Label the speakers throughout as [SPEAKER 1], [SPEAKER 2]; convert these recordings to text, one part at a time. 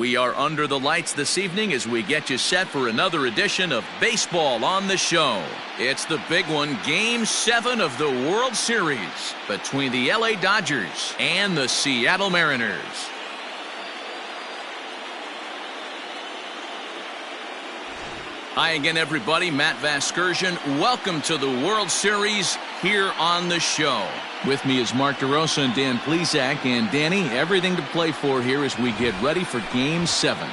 [SPEAKER 1] We are under the lights this evening as we get you set for another edition of Baseball on the Show. It's the big one, Game 7 of the World Series between the LA Dodgers and the Seattle Mariners. Hi again, everybody. Matt Vasgersian. Welcome to the World Series here on the show. With me is Mark DeRosa and Dan Plesac. And Danny, everything to play for here as we get ready for Game 7.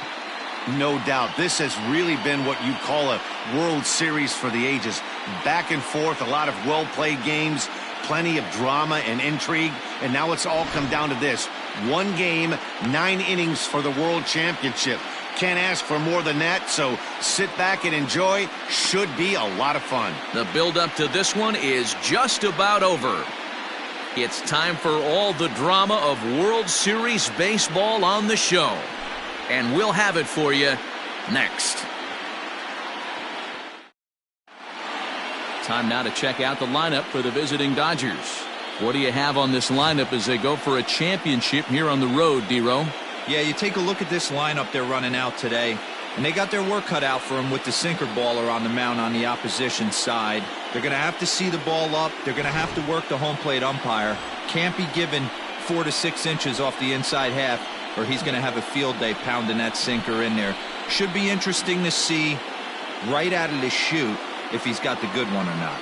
[SPEAKER 2] No doubt. This has really been what you call a World Series for the ages. Back and forth, a lot of well-played games, plenty of drama and intrigue. And now it's all come down to this. One game, 9 innings for the World Championship. Can't ask for more than that, so sit back and enjoy. Should be a lot of fun.
[SPEAKER 1] The build-up to this one is just about over. It's time for all the drama of World Series baseball on the show. And we'll have it for you next. Time now to check out the lineup for the visiting Dodgers. What do you have on this lineup as they go for a championship here on the road, D-Row?
[SPEAKER 3] Yeah, you take a look at this lineup they're running out today, and they got their work cut out for them with the sinker baller on the mound on the opposition side. They're going to have to see the ball up. They're going to have to work the home plate umpire. Can't be given 4 to 6 inches off the inside half, or he's going to have a field day pounding that sinker in there. Should be interesting to see right out of the chute if he's got the good one or not.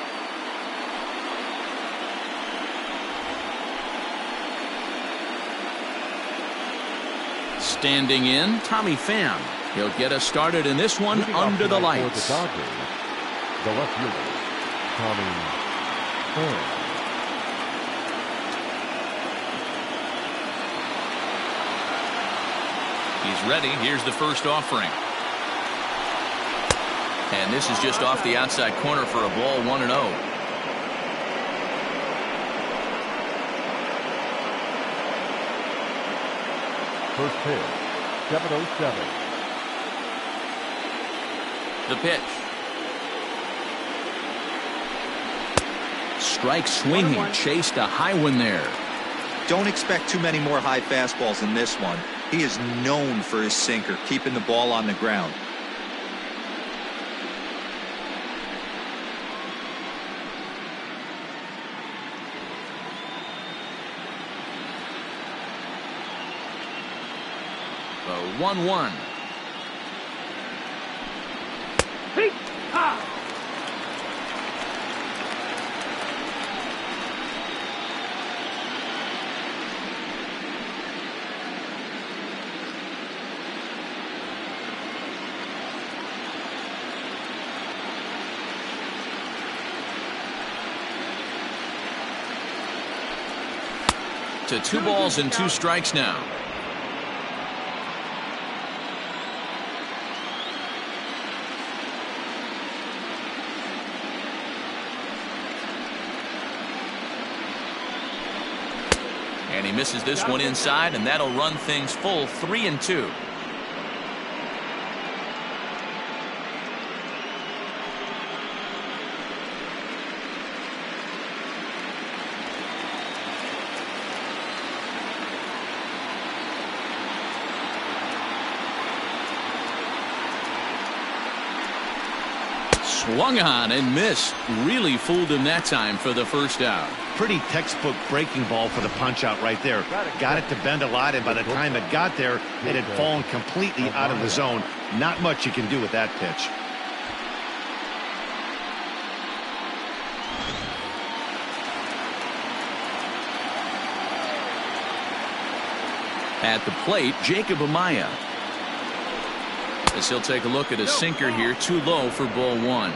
[SPEAKER 1] Standing in, Tommy Pham. He'll get us started in this one under the lights.
[SPEAKER 4] The Dodgers, the left fielder, Tommy Pham.
[SPEAKER 1] He's ready. Here's the first offering. And this is just off the outside corner for a ball, 1-0.
[SPEAKER 4] First pitch, 7:07.
[SPEAKER 1] The pitch. Strike swinging, chased a high one there.
[SPEAKER 3] Don't expect too many more high fastballs in this one. He is known for his sinker, keeping the ball on the ground.
[SPEAKER 1] The 1-1. To 2 balls and 2 strikes now. And he misses this one inside, and that'll run things full 3-2. Swung on and missed. Really fooled him that time for the first out.
[SPEAKER 2] Pretty textbook breaking ball for the punch out right there. Got it to bend a lot, and by the time it got there, it had fallen completely out of the zone. Not much you can do with that pitch.
[SPEAKER 1] At the plate, Jacob Amaya. As he'll take a look at a sinker here, too low for ball 1.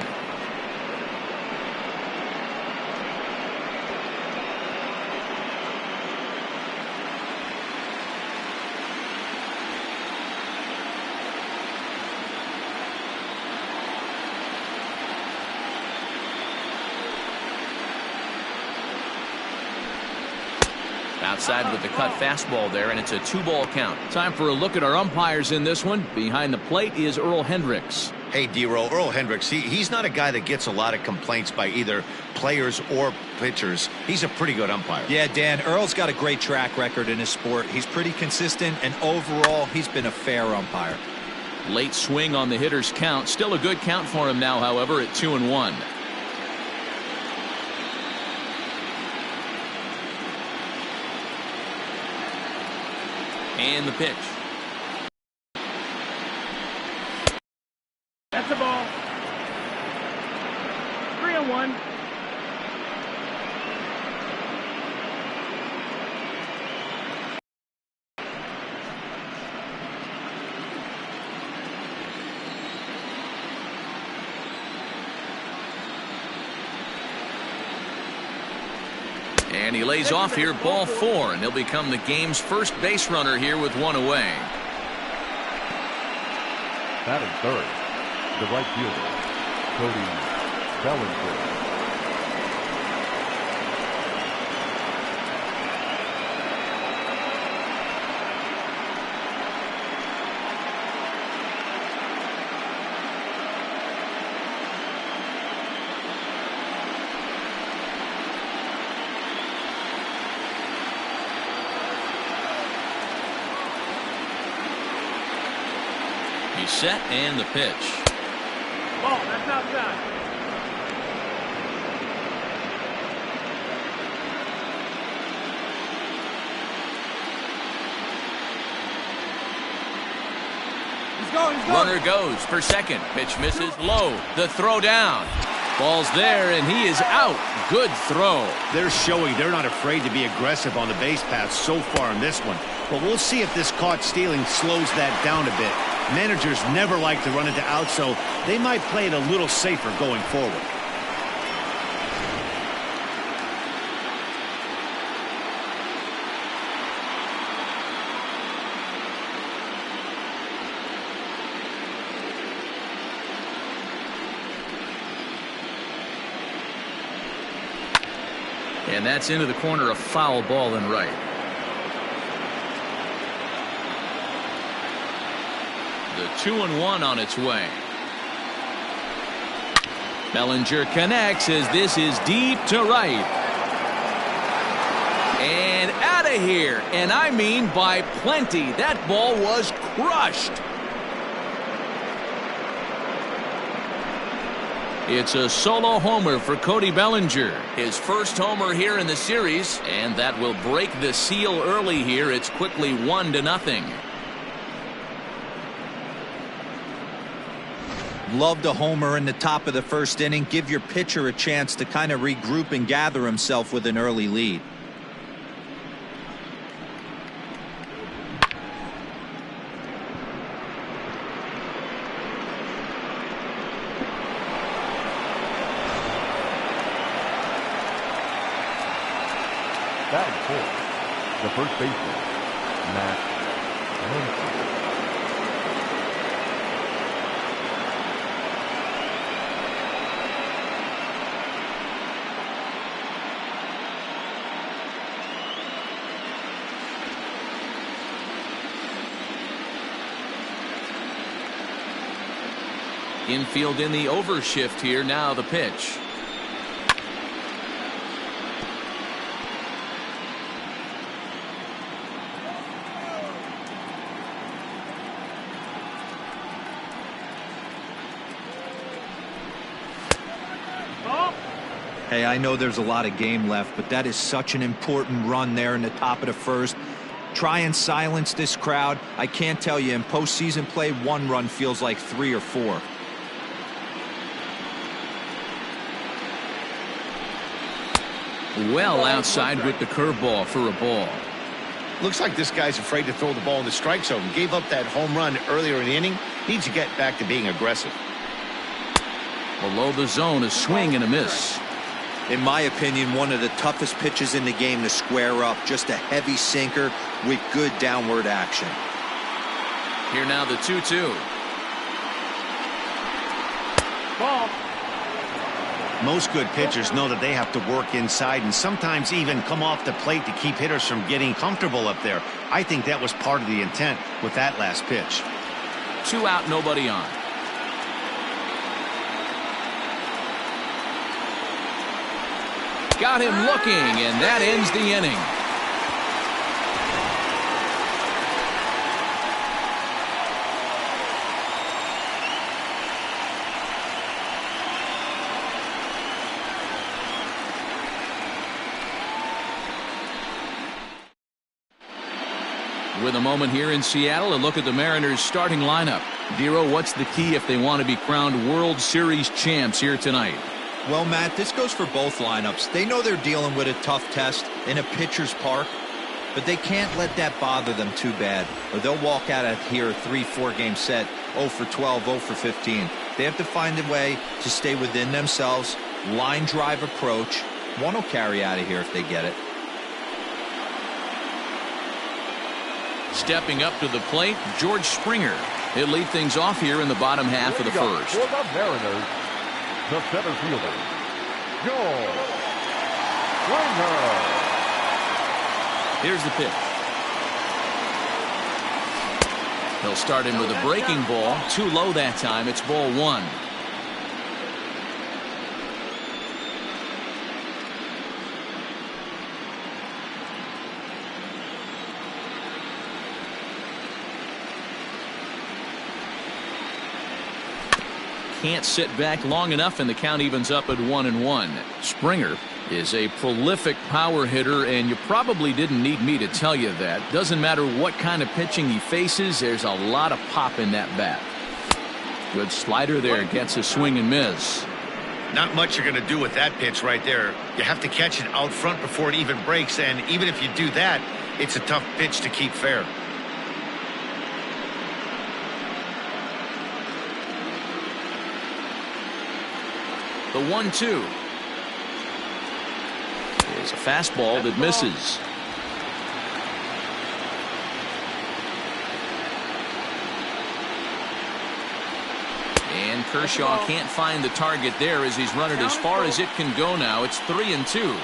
[SPEAKER 1] Outside with the cut fastball there, and it's a 2-ball count. Time for a look at our umpires in this one. Behind the plate is Earl Hendricks.
[SPEAKER 2] Hey, D-Roll, Earl Hendricks, he's not a guy that gets a lot of complaints by either players or pitchers. He's a pretty good umpire.
[SPEAKER 3] Yeah, Dan, Earl's got a great track record in his sport. He's pretty consistent, and overall, he's been a fair umpire.
[SPEAKER 1] Late swing on the hitter's count. Still a good count for him now, however, at 2-1. And the pitch.
[SPEAKER 5] That's a ball. 3-1.
[SPEAKER 1] And he lays off here, ball 4, and he'll become the game's first base runner here with 1 away.
[SPEAKER 4] Batting third, the right fielder, Cody Bellinger.
[SPEAKER 1] He's set, and the pitch.
[SPEAKER 5] Ball, that's outside. He's going.
[SPEAKER 1] Runner goes for second. Pitch misses low. The throw down. Ball's there, and he is out. Good throw.
[SPEAKER 2] They're showing they're not afraid to be aggressive on the base path so far in this one. But we'll see if this caught stealing slows that down a bit. Managers never like to run into outs, so they might play it a little safer going forward.
[SPEAKER 1] And that's into the corner, a foul ball and right. The 2-1 on its way. Bellinger connects as this is deep to right. And out of here. And I mean by plenty. That ball was crushed. It's a solo homer for Cody Bellinger. His first homer here in the series. And that will break the seal early here. It's quickly 1-0.
[SPEAKER 3] Loved a homer in the top of the first inning. Give your pitcher a chance to kind of regroup and gather himself with an early lead.
[SPEAKER 4] Batting fourth, the first baseman, Mitch Garver.
[SPEAKER 1] Infield in the overshift here. Now the pitch.
[SPEAKER 3] Hey, I know there's a lot of game left, but that is such an important run there in the top of the first. Try and silence this crowd. I can't tell you, in postseason play, 1 run feels like 3 or 4.
[SPEAKER 1] Well outside with the curveball for a ball.
[SPEAKER 2] Looks like this guy's afraid to throw the ball in the strike zone. Gave up that home run earlier in the inning. Needs to get back to being aggressive.
[SPEAKER 1] Below the zone, a swing and a miss.
[SPEAKER 3] In my opinion, one of the toughest pitches in the game to square up. Just a heavy sinker with good downward action.
[SPEAKER 1] Here now the 2-2.
[SPEAKER 5] Ball.
[SPEAKER 2] Most good pitchers know that they have to work inside and sometimes even come off the plate to keep hitters from getting comfortable up there. I think that was part of the intent with that last pitch.
[SPEAKER 1] 2 out, nobody on. got him looking, and that ends the inning. With a moment here in Seattle, a look at the Mariners' starting lineup. Dero, what's the key if they want to be crowned World Series champs here tonight?
[SPEAKER 3] Well, Matt, this goes for both lineups. They know they're dealing with a tough test in a pitcher's park, but they can't let that bother them too bad, or they'll walk out of here a 3-4 game set, 0 for 12, 0 for 15. They have to find a way to stay within themselves, line drive approach. One will carry out of here if they get it.
[SPEAKER 1] Stepping up to the plate, George Springer. He'll lead things off here in the bottom half of the first.
[SPEAKER 4] For the Mariners, the center fielder, George Springer.
[SPEAKER 1] Here's the pitch. He'll start him with a breaking ball. Too low that time. It's ball one. Can't sit back long enough, and the count evens up at 1-1. Springer is a prolific power hitter, and you probably didn't need me to tell you that. Doesn't matter what kind of pitching he faces, there's a lot of pop in that bat. Good slider there, gets a swing and miss.
[SPEAKER 2] Not much you're going to do with that pitch right there. You have to catch it out front before it even breaks, and even if you do that, it's a tough pitch to keep fair.
[SPEAKER 1] The 1-2 is a fastball that misses. And Kershaw can't find the target there as he's run it as far as it can go now. It's 3-2.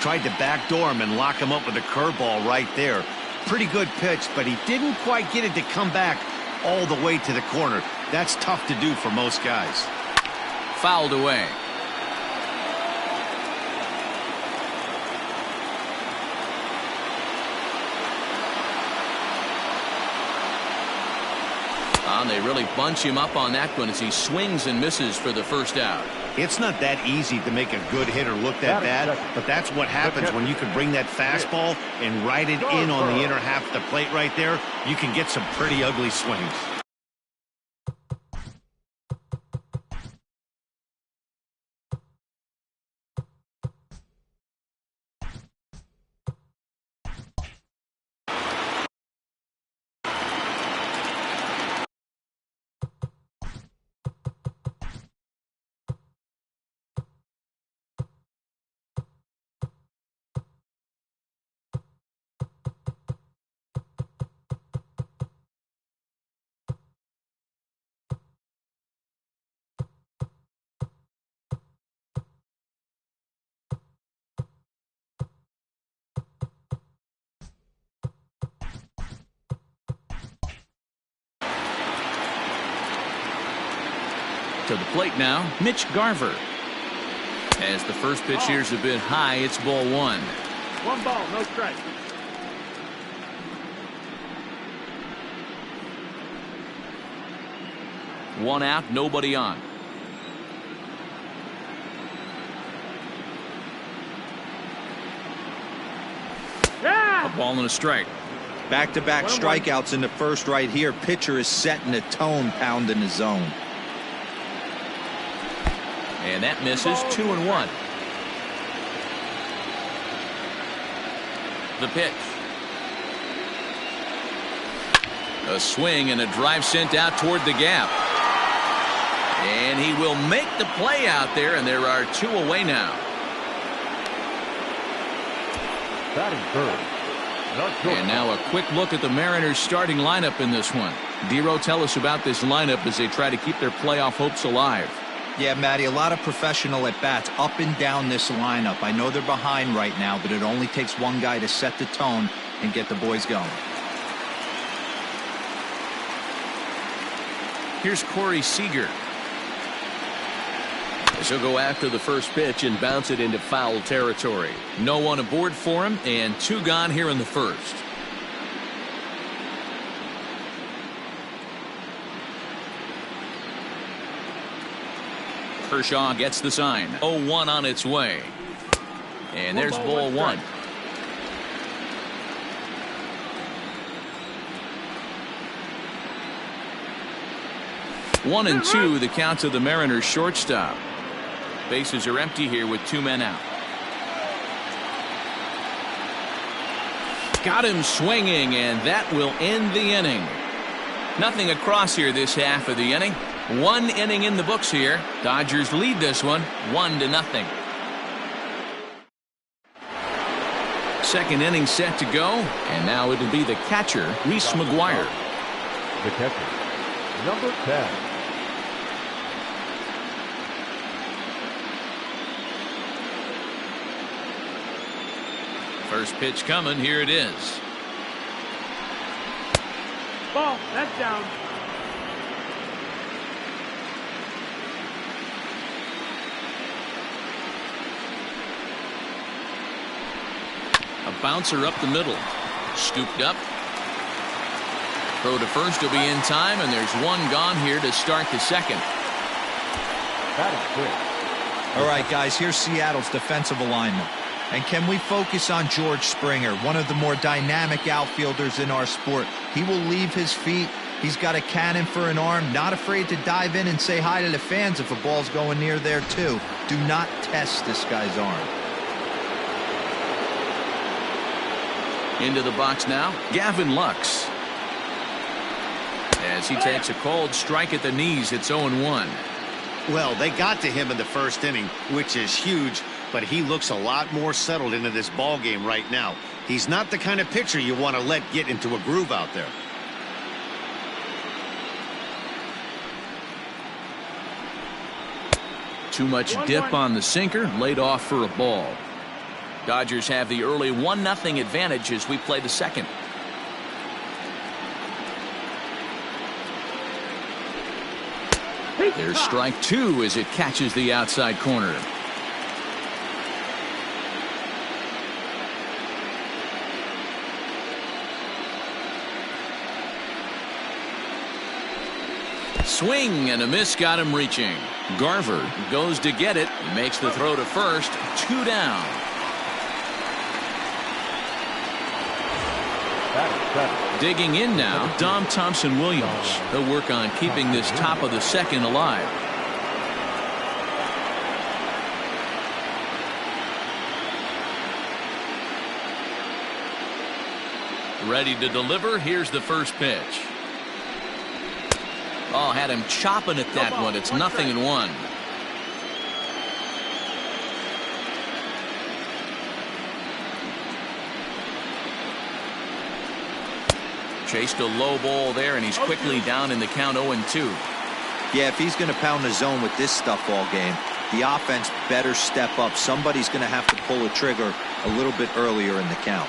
[SPEAKER 2] Tried to backdoor him and lock him up with a curveball right there. Pretty good pitch, but he didn't quite get it to come back all the way to the corner. That's tough to do for most guys.
[SPEAKER 1] Fouled away. And they really bunch him up on that one as he swings and misses for the first out.
[SPEAKER 2] It's not that easy to make a good hitter look that bad, but that's what happens when you can bring that fastball and ride it in on the inner half of the plate right there. You can get some pretty ugly swings.
[SPEAKER 1] To the plate now, Mitch Garver. As the first pitch here's a bit high, it's ball one.
[SPEAKER 5] 1 ball, no strike.
[SPEAKER 1] One out, nobody on.
[SPEAKER 5] Yeah!
[SPEAKER 1] A ball and a strike.
[SPEAKER 3] Back-to-back strikeouts in the first right here. Pitcher is setting the tone, pounding the zone.
[SPEAKER 1] And that misses. 2-1. The pitch. A swing and a drive sent out toward the gap. And he will make the play out there, and there are 2 away now.
[SPEAKER 4] Batting third.
[SPEAKER 1] And now a quick look at the Mariners starting lineup in this one. Dero, tell us about this lineup as they try to keep their playoff hopes alive.
[SPEAKER 3] Yeah, Matty, a lot of professional at-bats up and down this lineup. I know they're behind right now, but it only takes one guy to set the tone and get the boys going. Here's
[SPEAKER 1] Corey Seager. So go after the first pitch and bounce it into foul territory. No one aboard for him, and 2 gone here in the first. Kershaw gets the sign. 0-1 on its way. And there's ball 1. One and 2, the count to the Mariners shortstop. Bases are empty here with 2 men out. Got him swinging, and that will end the inning. Nothing across here this half of the inning. 1 inning in the books here. Dodgers lead this one 1-0. Second inning set to go, and now it'll be the catcher, Reese McGuire.
[SPEAKER 4] The catcher, number 10.
[SPEAKER 1] First pitch coming. Here it is.
[SPEAKER 5] Ball. That's down.
[SPEAKER 1] A bouncer up the middle. Scooped up. Throw to first will be in time, and there's 1 gone here to start the second.
[SPEAKER 4] That is good.
[SPEAKER 3] All right, guys, here's Seattle's defensive alignment. And can we focus on George Springer, one of the more dynamic outfielders in our sport? He will leave his feet. He's got a cannon for an arm, not afraid to dive in and say hi to the fans if a ball's going near there, too. Do not test this guy's arm.
[SPEAKER 1] Into the box now, Gavin Lux. As he takes a cold strike at the knees, it's 0-1.
[SPEAKER 2] Well, they got to him in the first inning, which is huge, but he looks a lot more settled into this ball game right now. He's not the kind of pitcher you want to let get into a groove out there.
[SPEAKER 1] Too much dip on the sinker, laid off for a ball. Dodgers have the early 1-0 advantage as we play the second. There's strike 2 as it catches the outside corner. Swing and a miss got him reaching. Garver goes to get it, makes the throw to first, 2 down. Digging in now, Dom Thompson-Williams. He'll work on keeping this top of the second alive. Ready to deliver. Here's the first pitch. Oh, had him chopping at that one. It's 0-1. Chased a low ball there, and he's quickly down in the count 0-2.
[SPEAKER 3] Yeah, if he's going to pound the zone with this stuff all game, the offense better step up. Somebody's going to have to pull a trigger a little bit earlier in the count.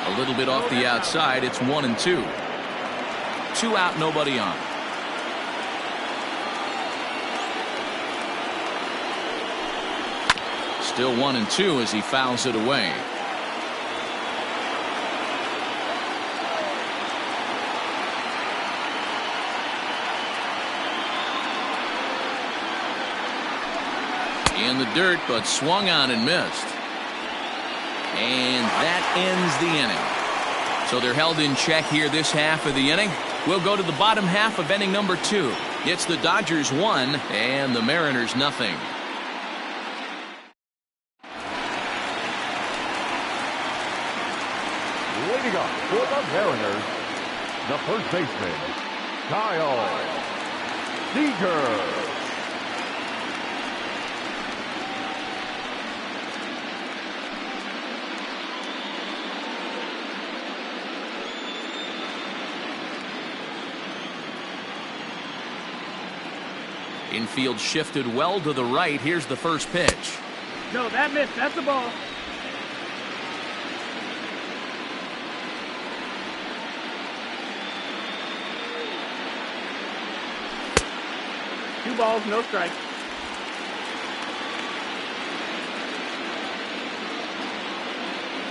[SPEAKER 1] A little bit off the outside. It's 1-2. 2 out, nobody on. Still 1-2 as he fouls it away. In the dirt, but swung on and missed. And that ends the inning. So they're held in check here this half of the inning. We'll go to the bottom half of inning number 2. It's the Dodgers 1 and the Mariners 0.
[SPEAKER 4] Leading up for the Mariners, the first baseman, Kyle Seager.
[SPEAKER 1] Infield shifted well to the right. Here's the first pitch.
[SPEAKER 5] No, that missed. That's the ball. 2 balls, no strikes.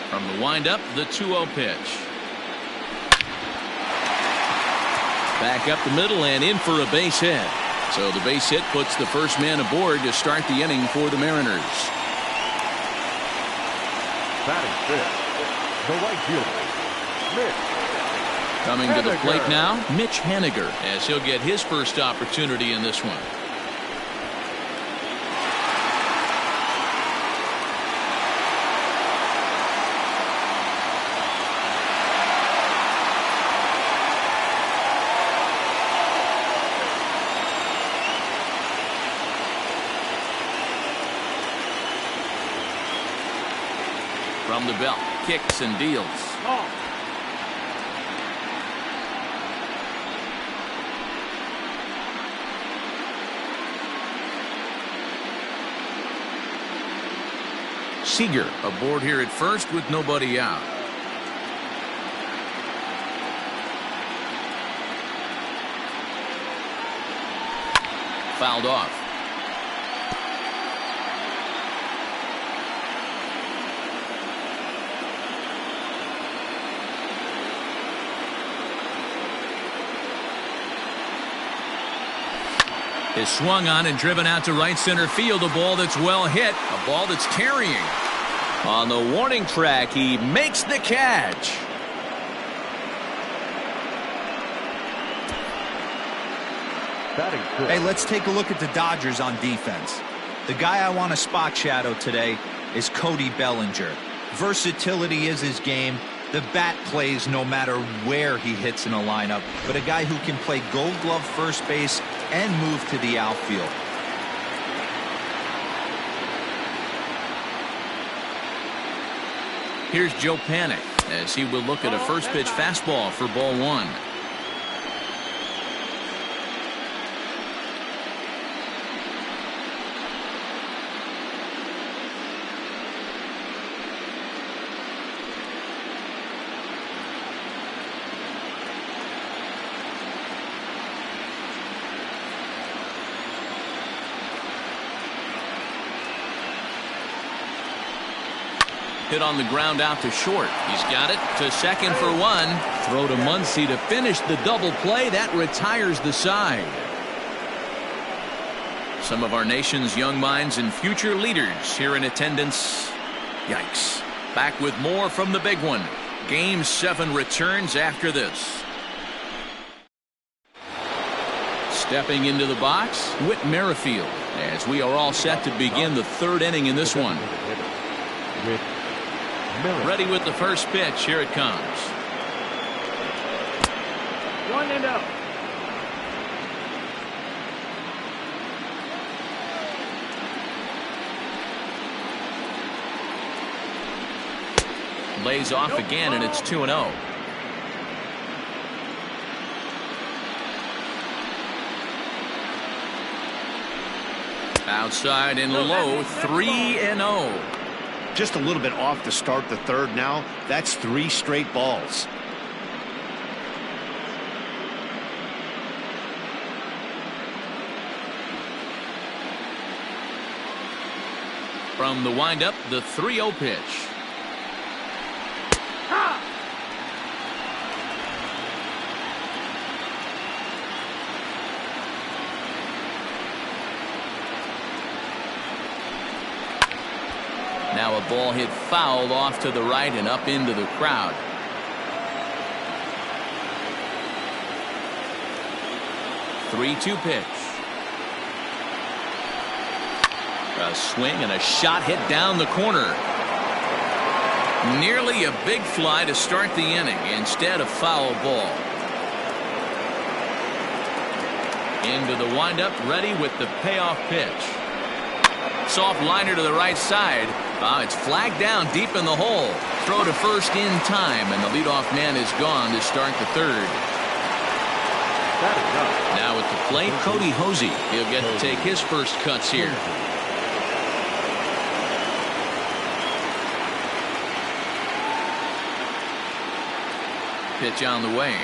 [SPEAKER 1] From the windup, the 2-0 pitch. Back up the middle and in for a base hit. So the base hit puts the first man aboard to start the inning for the Mariners.
[SPEAKER 4] Batting fifth, the right fielder, Mitch.
[SPEAKER 1] Coming to the plate now, Mitch Haniger, as he'll get his first opportunity in this one. From the belt, kicks and deals.
[SPEAKER 5] Ball.
[SPEAKER 1] Seager aboard here at first with nobody out. Fouled off. Is swung on and driven out to right center field. A ball that's well hit. A ball that's carrying. On the warning track, he makes the catch.
[SPEAKER 3] Hey, let's take a look at the Dodgers on defense. The guy I want to spot shadow today is Cody Bellinger. Versatility is his game. The bat plays no matter where he hits in a lineup, but a guy who can play Gold Glove first base and move to the outfield.
[SPEAKER 1] Here's Joe Panic as he will look at a first pitch fastball for ball 1. Hit on the ground out to short. He's got it to second for 1. Throw to Muncy to finish the double play. That retires the side. Some of our nation's young minds and future leaders here in attendance. Yikes. Back with more from the big one. Game 7 returns after this. Stepping into the box, Whit Merrifield, as we are all set to begin the 3rd inning in this one. Ready with the first pitch. Here it comes.
[SPEAKER 5] 1-0.
[SPEAKER 1] Lays off again, and it's 2-0. Outside and low, 3-0.
[SPEAKER 2] Just a little bit off to start the 3rd now. That's 3 straight balls.
[SPEAKER 1] From the windup, the 3-0 pitch. Now a ball hit foul off to the right and up into the crowd. Three-two pitch. A swing and a shot hit down the corner. Nearly a big fly to start the inning. Instead, a foul ball. Into the windup, ready with the payoff pitch. Soft liner to the right side. It's flagged down deep in the hole. Throw to first in time, and the leadoff man is gone to start the 3rd. Now at the plate, Cody Hosey. He'll get to take his first cuts here. Pitch on the way.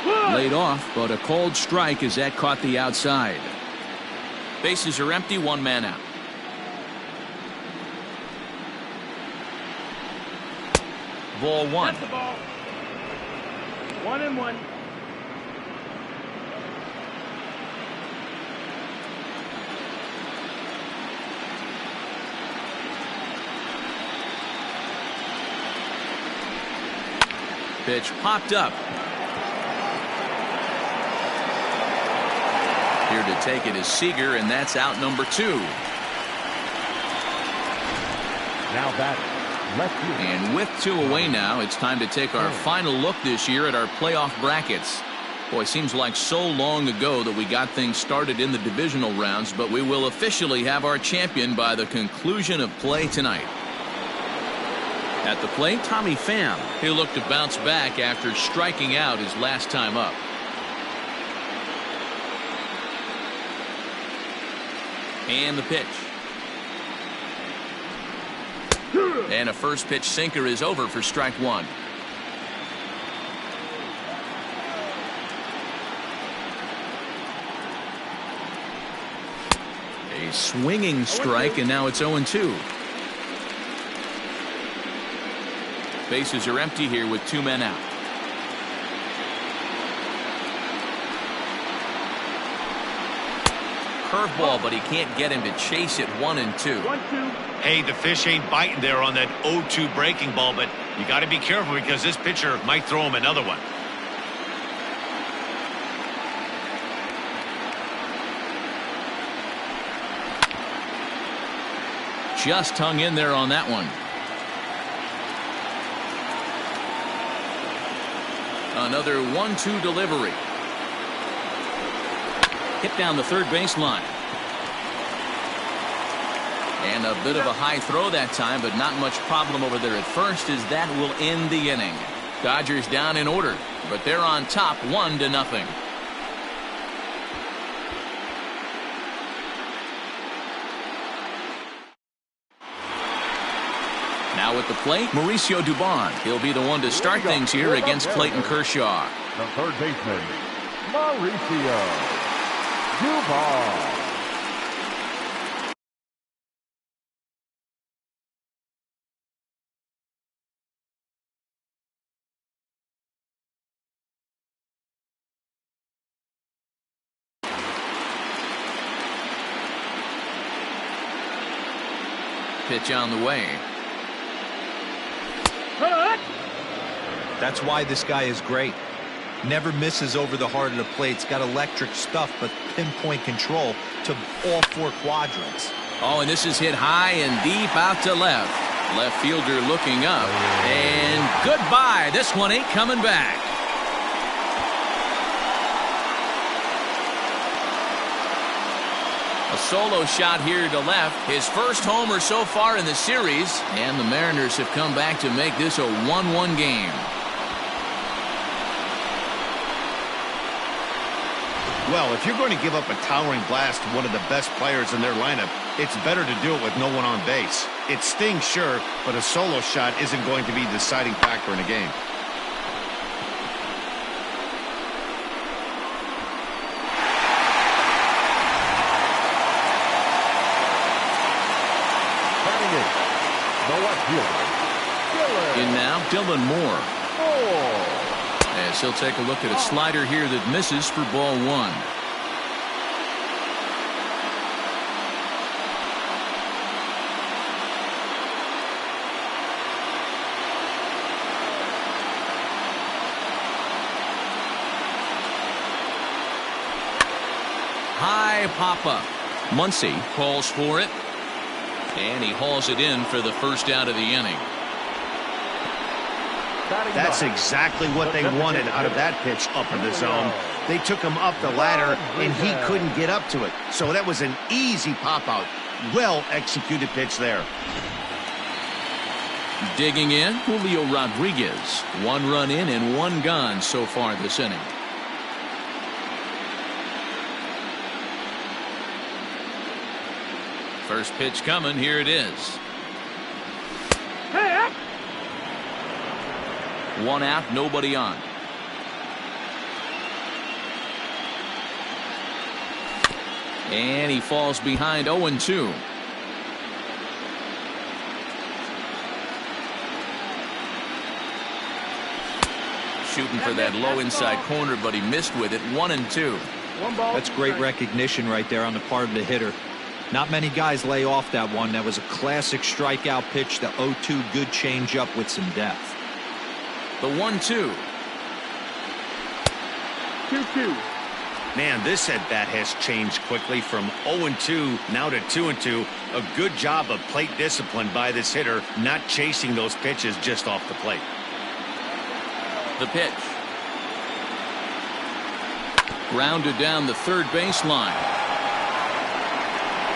[SPEAKER 1] Laid off, but a cold strike as that caught the outside. Bases are empty, one man out. Ball one.
[SPEAKER 5] That's the ball. 1-1.
[SPEAKER 1] Pitch popped up. Here to take it is Seager, and that's out number 2.
[SPEAKER 4] Now batting, left field.
[SPEAKER 1] And with 2 away now, it's time to take our final look this year at our playoff brackets. Boy, seems like so long ago that we got things started in the divisional rounds, but we will officially have our champion by the conclusion of play tonight. At the plate, Tommy Pham. He'll look to bounce back after striking out his last time up. And the pitch. And a first pitch sinker is over for strike 1. A swinging strike, and now it's 0-2. Bases are empty here with 2 men out. Curveball, but he can't get him to chase it. 1-2.
[SPEAKER 5] 1-2.
[SPEAKER 2] Hey, the fish ain't biting there on that 0-2 breaking ball, but you got to be careful because this pitcher might throw him another one.
[SPEAKER 1] Just hung in there on that one. Another 1-2 delivery. Hit down the third baseline. And a bit of a high throw that time, but not much problem over there at first, as that will end the inning. Dodgers down in order, but they're on top 1-0. Now at the plate, Mauricio Dubon. He'll be the one to start things here against Clayton Kershaw.
[SPEAKER 4] The third baseman, Mauricio Dubon.
[SPEAKER 1] Pitch on the way.
[SPEAKER 3] That's why this guy is great. Never misses over the heart of the plate. He's got electric stuff, but pinpoint control to all 4 quadrants.
[SPEAKER 1] Oh, and this is hit high and deep out to left. Left fielder looking up. And goodbye. This one ain't coming back. A solo shot here to left. His first homer so far in the series. And the Mariners have come back to make this a 1-1 game.
[SPEAKER 2] Well, if you're going to give up a towering blast to one of the best players in their lineup, it's better to do it with no one on base. It stings, sure, but a solo shot isn't going to be the deciding factor in a game.
[SPEAKER 1] In now, Dylan Moore. As he'll take a look at a slider here that misses for ball 1. High pop-up. Muncy calls for it. And he hauls it in for the first out of the inning.
[SPEAKER 2] That's exactly what they wanted out of that pitch up in the zone. They took him up the ladder, and he couldn't get up to it. So that was an easy pop-out. Well-executed pitch there.
[SPEAKER 1] Digging in, Julio Rodriguez. 1 run in and 1 gone so far this inning. First pitch coming. Here it is. 1 out, nobody on. And he falls behind 0-2. Shooting for that low inside corner, but he missed with it. 1-2.
[SPEAKER 3] That's great recognition right there on the part of the hitter. Not many guys lay off that one. That was a classic strikeout pitch. The 0-2 good changeup with some depth.
[SPEAKER 1] The 1-2.
[SPEAKER 5] 2-2.
[SPEAKER 2] Man, this at bat has changed quickly from 0-2 now to 2-2. A good job of plate discipline by this hitter, not chasing those pitches just off the plate.
[SPEAKER 1] The pitch. Grounded down the third baseline.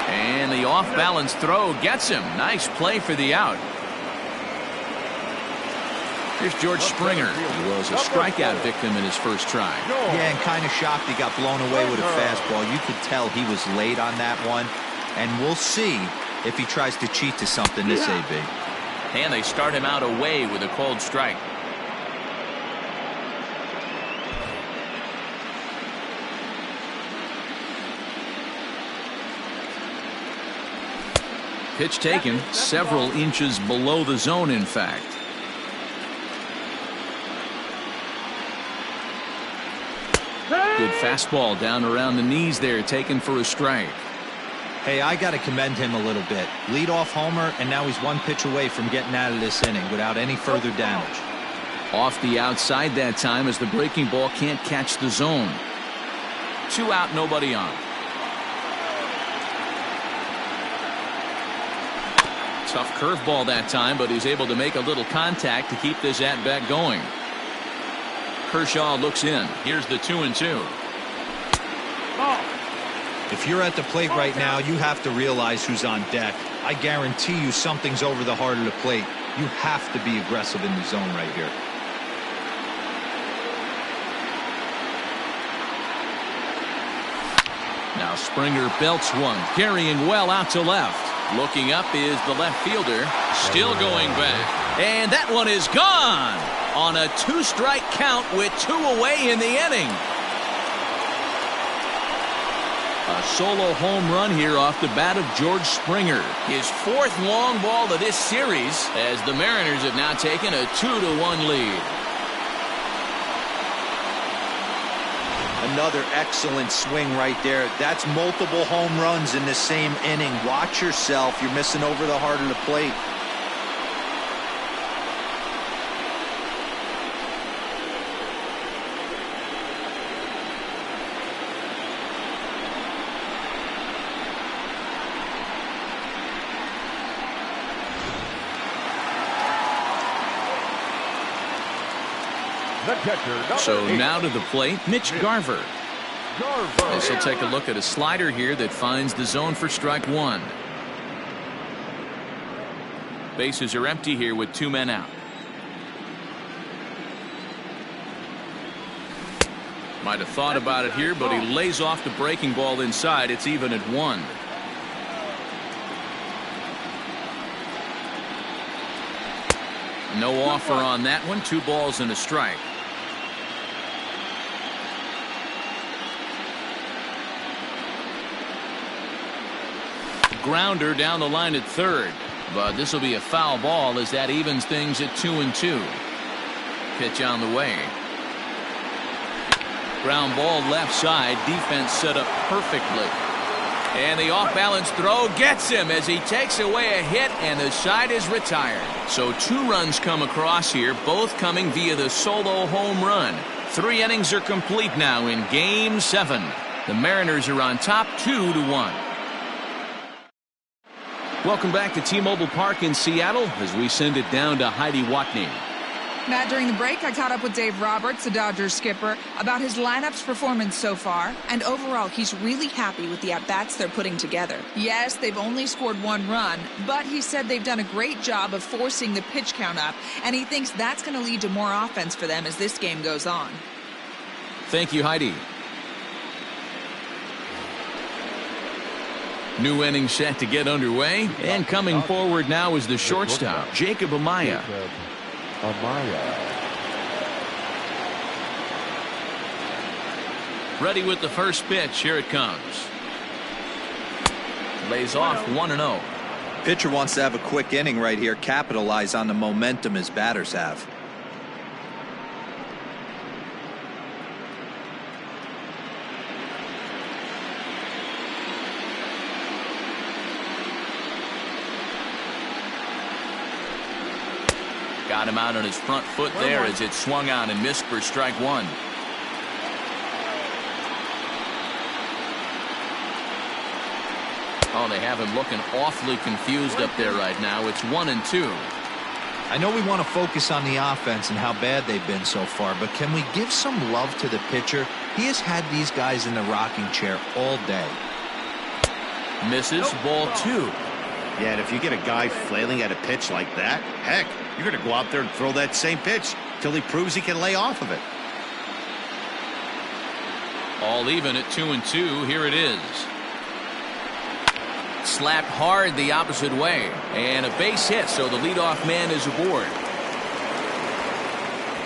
[SPEAKER 1] And the off-balance throw gets him. Nice play for the out. Here's George Springer. He was a strikeout victim in his first try.
[SPEAKER 3] Yeah, and kind of shocked he got blown away with a fastball. You could tell he was late on that one. And we'll see if he tries to cheat to something this AB.
[SPEAKER 1] And they start him out away with a cold strike. Pitch taken several inches below the zone, in fact. Good fastball down around the knees there, taken for a strike.
[SPEAKER 3] Hey, I got to commend him a little bit. Leadoff homer, and now he's one pitch away from getting out of this inning without any further damage.
[SPEAKER 1] Off the outside that time as the breaking ball can't catch the zone. 2 out, nobody on. Tough curveball that time, but he's able to make a little contact to keep this at-bat going. Kershaw looks in. Here's the 2-2.
[SPEAKER 3] If you're at the plate right now, you have to realize who's on deck. I guarantee you something's over the heart of the plate. You have to be aggressive in the zone right here.
[SPEAKER 1] Now Springer belts one, carrying well out to left. Looking up is the left fielder, still going back. And that one is gone on a 2-strike count with 2 away in the inning. A solo home run here off the bat of George Springer. His 4th long ball of this series as the Mariners have now taken a 2-1 lead.
[SPEAKER 3] Another excellent swing right there. That's multiple home runs in the same inning. Watch yourself. You're missing over the heart of the plate.
[SPEAKER 1] So now to the plate, Mitch Garver. This will take a look at a slider here that finds the zone for strike 1. Bases are empty here with 2 men out. Might have thought about it here, but he lays off the breaking ball inside. It's even at 1. No offer on that one. 2 balls and a strike. Grounder down the line at third, but this will be a foul ball as that evens things at 2-2. Pitch on the way. Ground ball left side. Defense set up perfectly. And the off-balance throw gets him as he takes away a hit, and the side is retired. So 2 runs come across here, both coming via the solo home run. 3 innings are complete now in Game 7. The Mariners are on top 2-1. Welcome back to T-Mobile Park in Seattle as we send it down to Heidi Watney.
[SPEAKER 6] Matt, during the break, I caught up with Dave Roberts, the Dodgers skipper, about his lineup's performance so far, and overall, he's really happy with the at-bats they're putting together. Yes, they've only scored 1 run, but he said they've done a great job of forcing the pitch count up, and he thinks that's going to lead to more offense for them as this game goes on.
[SPEAKER 1] Thank you, Heidi. New inning set to get underway, and coming forward now is the shortstop, Jacob Amaya. Ready with the first pitch. Here it comes. Lays off 1-0.
[SPEAKER 3] Pitcher wants to have a quick inning right here, capitalize on the momentum his batters have.
[SPEAKER 1] Got him out on his front foot there as it swung out and missed for strike one. Oh, they have him looking awfully confused up there right now. It's 1-2.
[SPEAKER 3] I know we want to focus on the offense and how bad they've been so far, but can we give some love to the pitcher? He has had these guys in the rocking chair all day.
[SPEAKER 1] Misses, ball 2.
[SPEAKER 2] Yeah, and if you get a guy flailing at a pitch like that, heck, you're going to go out there and throw that same pitch till he proves he can lay off of it.
[SPEAKER 1] All even at 2-2. Here it is. Slapped hard the opposite way. And a base hit, so the leadoff man is aboard.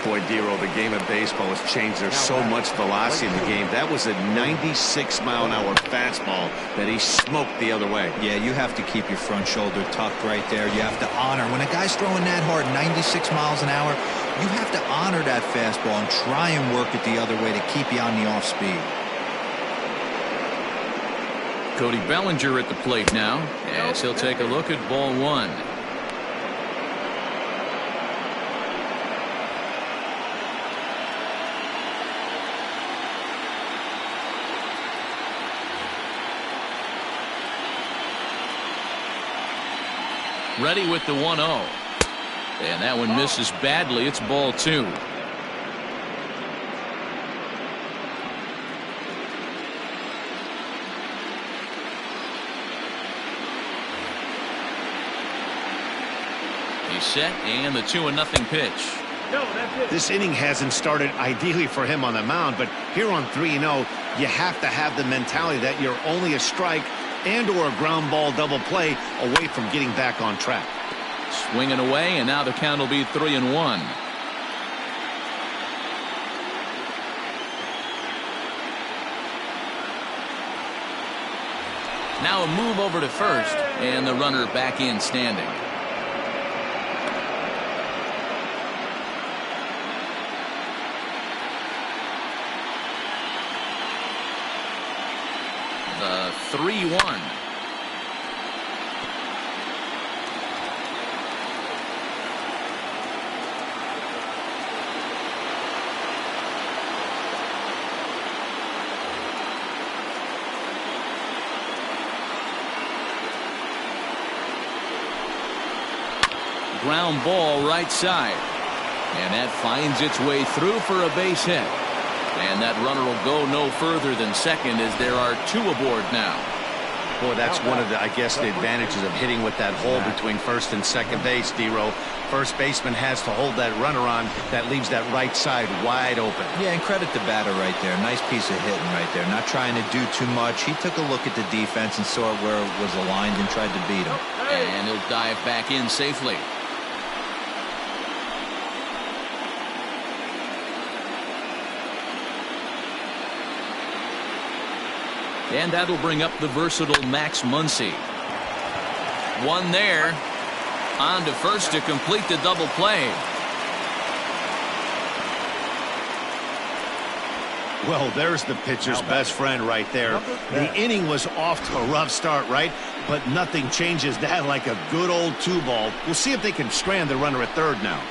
[SPEAKER 2] Boy, Dero, the game of baseball has changed. There's so much velocity in the game. That was a 96-mile-an-hour fastball that he smoked the other way.
[SPEAKER 3] Yeah, you have to keep your front shoulder tucked right there. You have to honor. When a guy's throwing that hard, 96 miles an hour, you have to honor that fastball and try and work it the other way to keep you on the off speed.
[SPEAKER 1] Cody Bellinger at the plate now, as he'll take a look at ball 1. Ready with the 1-0. And that one misses badly. It's ball 2. He's set, and the 2-0 pitch.
[SPEAKER 5] No, that's it.
[SPEAKER 2] This inning hasn't started ideally for him on the mound, but here on 3-0, you have to have the mentality that you're only a strike and or a ground ball double play away from getting back on track.
[SPEAKER 1] Swinging away, and now the count will be 3-1. Now a move over to first, and the runner back in standing. The 3-1. Ground ball right side, and that finds its way through for a base hit. And that runner will go no further than second, as there are 2 aboard now.
[SPEAKER 2] Boy, that's one of the, I guess, the advantages of hitting with that hole between first and second base, Dero. First baseman has to hold that runner on. That leaves that right side wide open.
[SPEAKER 3] Yeah, and credit the batter right there. Nice piece of hitting right there. Not trying to do too much. He took a look at the defense and saw where it was aligned and tried to beat him.
[SPEAKER 1] And he'll dive back in safely. And that'll bring up the versatile Max Muncy. One there. On to first to complete the double play.
[SPEAKER 2] Well, there's the pitcher's best friend right there. The inning was off to a rough start, right? But nothing changes that like a good old 2-ball. We'll see if they can strand the runner at third now.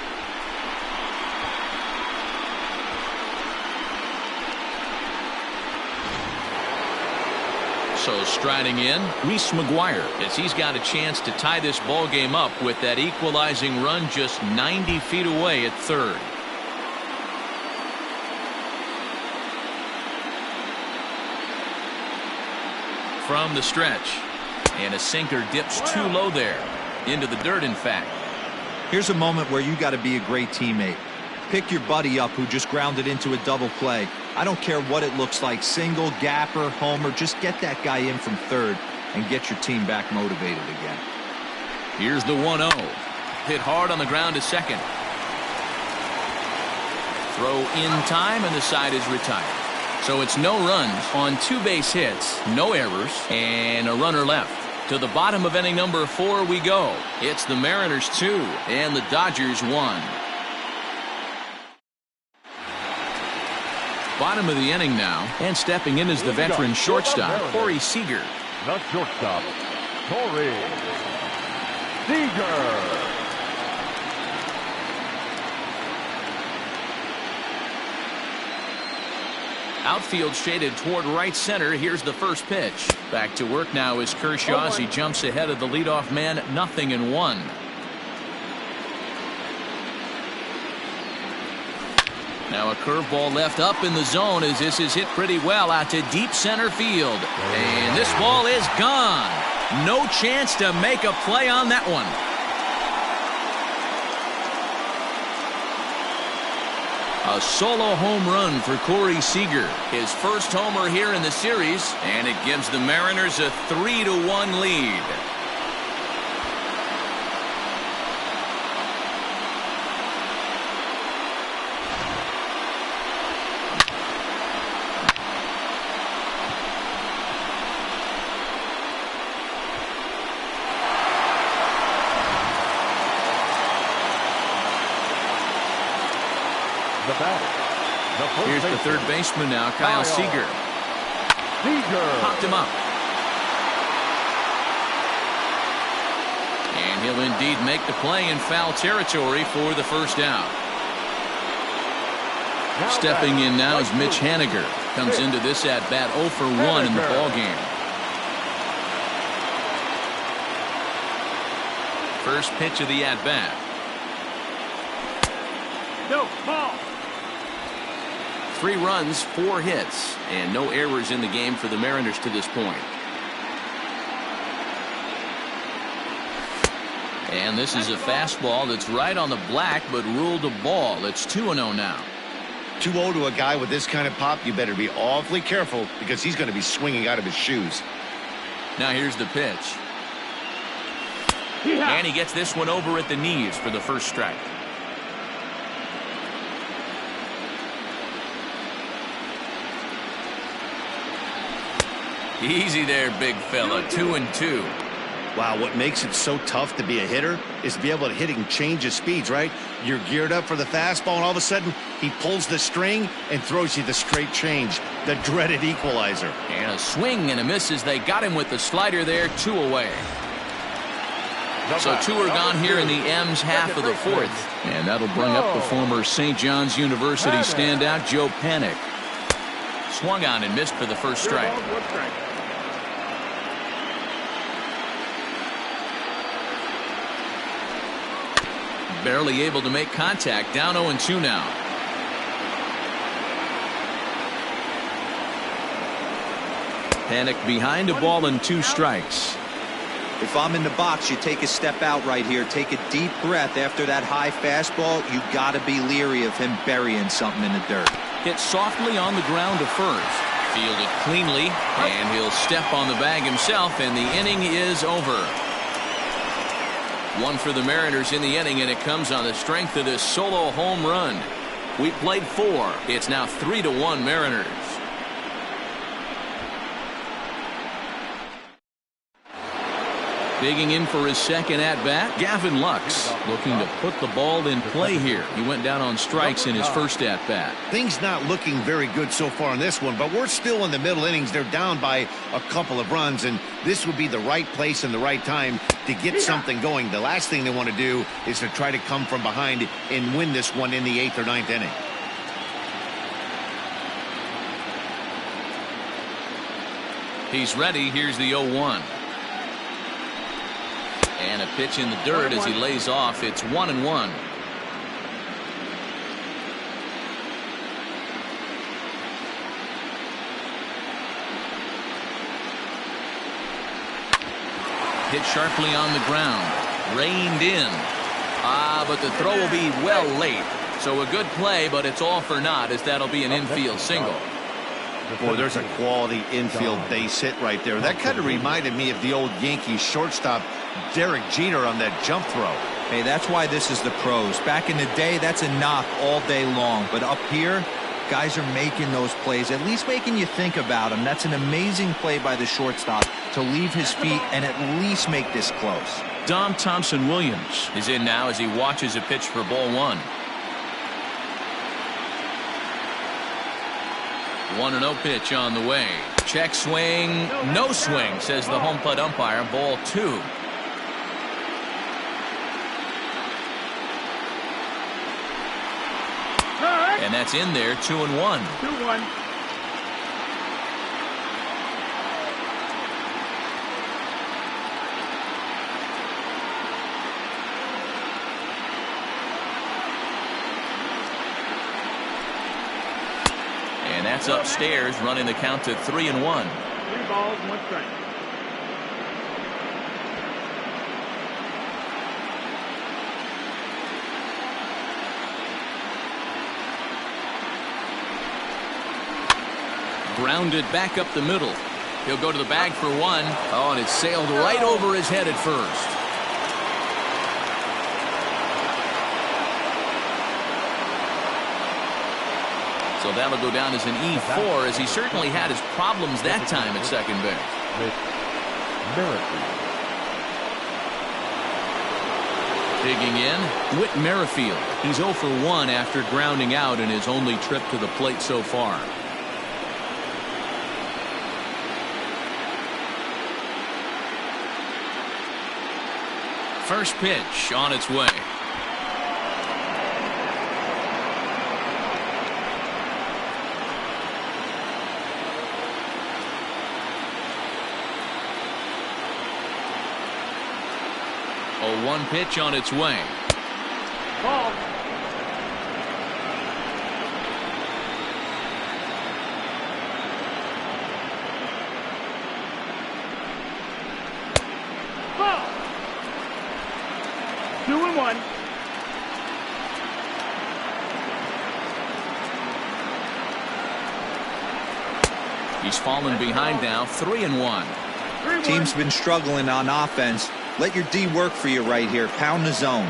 [SPEAKER 1] So striding in, Reese McGuire, as he's got a chance to tie this ball game up with that equalizing run just 90 feet away at third. From the stretch, and a sinker dips too low there, into the dirt in fact.
[SPEAKER 3] Here's a moment where you got to be a great teammate. Pick your buddy up who just grounded into a double play. I don't care what it looks like, single, gapper, homer, just get that guy in from third and get your team back motivated again.
[SPEAKER 1] Here's the 1-0. Hit hard on the ground to second. Throw in time, and the side is retired. So it's no runs on 2 base hits, no errors, and a runner left. To the bottom of inning number 4 we go. It's the Mariners 2 and the Dodgers 1. Bottom of the inning now, and stepping in is the veteran shortstop, Corey Seager.
[SPEAKER 4] The shortstop, Corey Seager.
[SPEAKER 1] Outfield shaded toward right center. Here's the first pitch. Back to work now is Kershaw as he jumps ahead of the leadoff man, 0-1. Now a curveball left up in the zone as this is hit pretty well out to deep center field. And this ball is gone. No chance to make a play on that one. A solo home run for Corey Seager. His first homer here in the series, and it gives the Mariners a 3-1 lead. Here's the third baseman now, Kyle Seager. Popped him up. And he'll indeed make the play in foul territory for the first out. Stepping in now is Mitch Haniger. Comes into this at bat 0 for 1 in the ballgame. First pitch of the at bat.
[SPEAKER 5] No, ball.
[SPEAKER 1] 3 runs, 4 hits, and no errors in the game for the Mariners to this point. And this is a fastball that's right on the black, but ruled a ball. It's 2-0 now.
[SPEAKER 2] 2-0 to a guy with this kind of pop, you better be awfully careful because he's going to be swinging out of his shoes.
[SPEAKER 1] Now here's the pitch. And he gets this one over at the knees for the first strike. Easy there, big fella. 2-2.
[SPEAKER 2] Wow, what makes it so tough to be a hitter is to be able to hit and change his speeds, right? You're geared up for the fastball, and all of a sudden, he pulls the string and throws you the straight change, the dreaded equalizer.
[SPEAKER 1] And a swing and a miss as they got him with the slider there, 2 away. So 2 are gone here in the M's half of the 4th. And that'll bring up the former St. John's University standout, Joe Panik. Swung on and missed for the first strike. Barely able to make contact. Down 0-2 now. Panik behind a ball and 2 strikes.
[SPEAKER 3] If I'm in the box, you take a step out right here. Take a deep breath after that high fastball. You got to be leery of him burying something in the dirt.
[SPEAKER 1] Hit softly on the ground to first. Fielded cleanly, and he'll step on the bag himself, and the inning is over. 1 for the Mariners in the inning, and it comes on the strength of this solo home run. We played 4. It's now 3-1 Mariners. Digging in for his second at-bat, Gavin Lux, looking to put the ball in play here. He went down on strikes in his first at-bat.
[SPEAKER 2] Things not looking very good so far in this one, but we're still in the middle innings. They're down by a couple of runs, and this would be the right place and the right time to get something going. The last thing they want to do is to try to come from behind and win this one in the 8th or 9th inning.
[SPEAKER 1] He's ready. Here's the 0-1. And a pitch in the dirt as he lays off. It's 1-1. Hit sharply on the ground. Reined in. But the throw will be well late. So a good play, but it's all for naught as that'll be an infield single.
[SPEAKER 2] Boy, there's a quality infield base hit right there. That kind of reminded me of the old Yankees shortstop Derek Jeter on that jump throw.
[SPEAKER 3] Hey, that's why this is the pros. Back in the day, that's a knock all day long. But up here, Guys are making those plays, at least making you think about them. That's an amazing play by the shortstop to leave his feet and at least make this close.
[SPEAKER 1] Dom Thompson-Williams is in now as he watches a pitch for ball one. 1-0 pitch on the way. Check swing, no swing, says the home plate umpire. Ball two. And that's in there, 2-1.
[SPEAKER 5] 2-1.
[SPEAKER 1] And that's upstairs, running the count to 3-1.
[SPEAKER 5] 3 balls, 1 strike.
[SPEAKER 1] Grounded back up the middle. He'll go to the bag for one. Oh, and it sailed right over his head at first. So that'll go down as an E4, as he certainly had his problems that time at second base. Digging in, Whit Merrifield. He's 0 for 1 after grounding out in his only trip to the plate so far. First pitch on its way. Oh, 1 pitch on its way.
[SPEAKER 5] Ball. Ball. 2-1.
[SPEAKER 1] He's fallen behind now, 3-1.
[SPEAKER 5] 3-1.
[SPEAKER 3] Team's been struggling on offense. Let your D work for you right here. Pound the zone.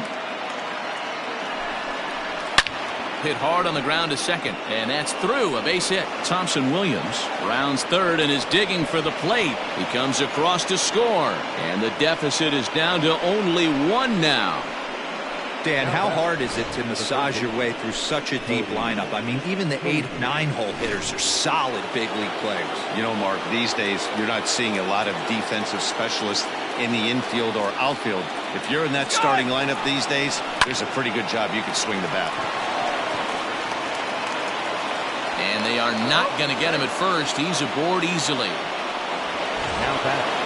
[SPEAKER 1] Hit hard on the ground to second, and that's through. A base hit. Thompson-Williams rounds third and is digging for the plate. He comes across to score, and the deficit is down to only 1 now.
[SPEAKER 3] Dan, how hard is it to massage your way through such a deep lineup? I mean, even the 8, 9-hole hitters are solid big league players.
[SPEAKER 2] You know, Mark, these days you're not seeing a lot of defensive specialists in the infield or outfield. If you're in that starting lineup these days, there's a pretty good job you can swing the bat.
[SPEAKER 1] And they are not going to get him at first. He's aboard easily.
[SPEAKER 4] Now back.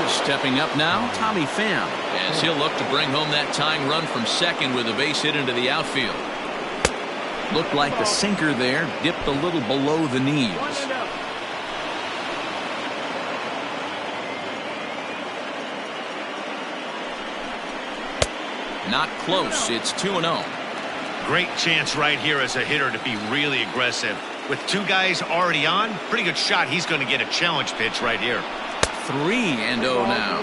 [SPEAKER 1] Stepping up now, Tommy Pham, as he'll look to bring home that tying run from second with a base hit into the outfield. Looked like the sinker there dipped a little below the knees.
[SPEAKER 5] 1-0.
[SPEAKER 1] Not close. It's 2-0.
[SPEAKER 2] Great chance right here as a hitter to be really aggressive. With 2 guys already on, pretty good shot. He's going to get a challenge pitch right here.
[SPEAKER 1] 3-0 now.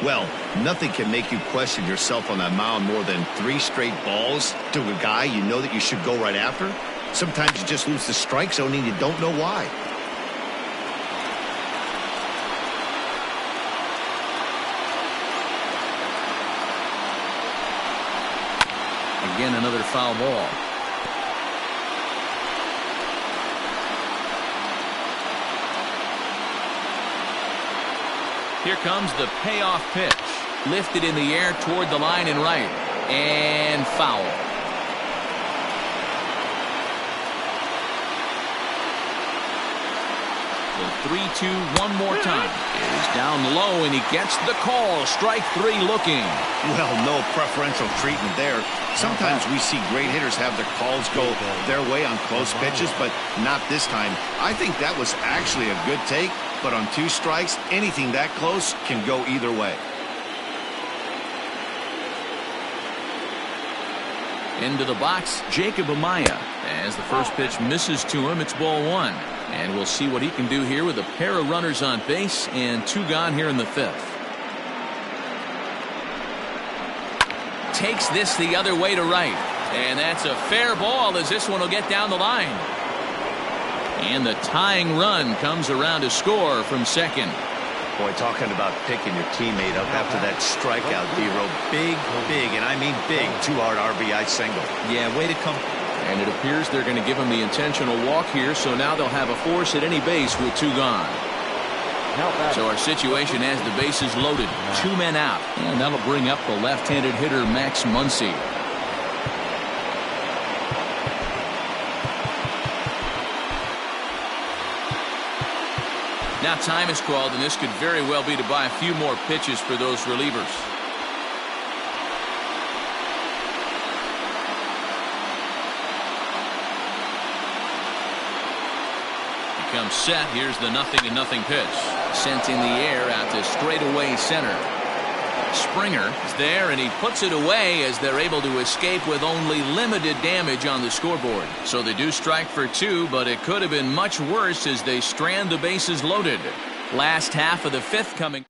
[SPEAKER 2] Well, nothing can make you question yourself on that mound more than 3 straight balls to a guy you know that you should go right after. Sometimes you just lose the strike zone and you don't know why.
[SPEAKER 1] Again, another foul ball. Here comes the payoff pitch. Lifted in the air toward the line and right. And foul. The 3-2 one more time. Is down low and he gets the call. Strike 3 looking.
[SPEAKER 2] Well, no preferential treatment there. Sometimes we see great hitters have their calls go their way on close pitches, but not this time. I think that was actually a good take, but on 2 strikes, anything that close can go either way.
[SPEAKER 1] Into the box, Jacob Amaya. As the first pitch misses to him, it's ball 1. And we'll see what he can do here with a pair of runners on base and 2 gone here in the 5th. Takes this the other way to right. And that's a fair ball as this one will get down the line. And the tying run comes around to score from second.
[SPEAKER 2] Boy, talking about picking your teammate up after that strikeout, D-Row. Big, and I mean big, two-hard RBI single.
[SPEAKER 3] Yeah, way to come.
[SPEAKER 1] And it appears they're going to give him the intentional walk here, so now they'll have a force at any base with two gone. So our situation has the bases loaded, two men out, and that'll bring up the left-handed hitter Max Muncy. Now time is called, and this could very well be to buy a few more pitches for those relievers. Comes set. Here's the 0-0 pitch. Sent in the air out to straightaway center. Springer is there, and he puts it away as they're able to escape with only limited damage on the scoreboard. So they do strike for two, but it could have been much worse as they strand the bases loaded. Last half of the fifth coming.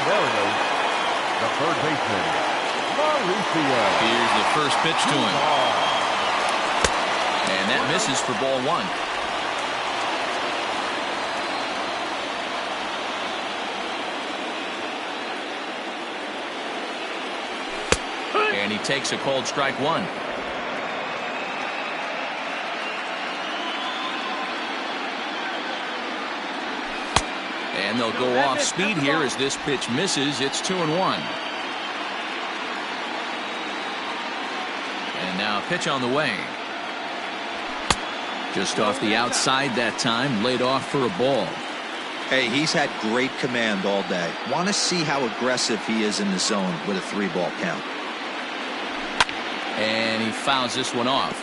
[SPEAKER 4] there it is. The third baseman, Mauricio.
[SPEAKER 1] Here's the first pitch to him. And that misses for ball one. And he takes a called strike one. And they'll go off speed here as this pitch misses. It's 2-1. And now a pitch on the way. Just off the outside that time, laid off for a ball.
[SPEAKER 3] Hey, he's had great command all day. Want to see how aggressive he is in the zone with a 3-ball count.
[SPEAKER 1] And he fouls this one off.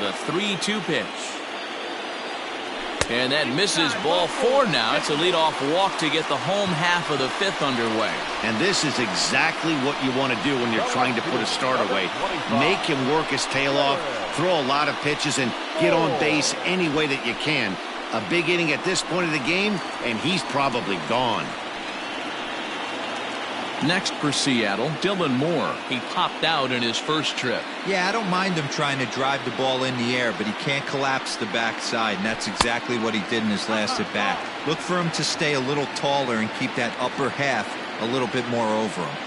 [SPEAKER 1] The 3-2 pitch. And that misses. Ball four now. It's a leadoff walk to get the home half of the fifth underway.
[SPEAKER 2] And this is exactly what you want to do when you're trying to put a start away. Make him work his tail off, throw a lot of pitches, and get on base any way that you can. A big inning at this point of the game, and he's probably gone.
[SPEAKER 1] Next for Seattle, Dylan Moore. He popped out in his first trip.
[SPEAKER 3] Yeah, I don't mind him trying to drive the ball in the air, but he can't collapse the backside, and that's exactly what he did in his last at bat. Look for him to stay a little taller and keep that upper half a little bit more over him.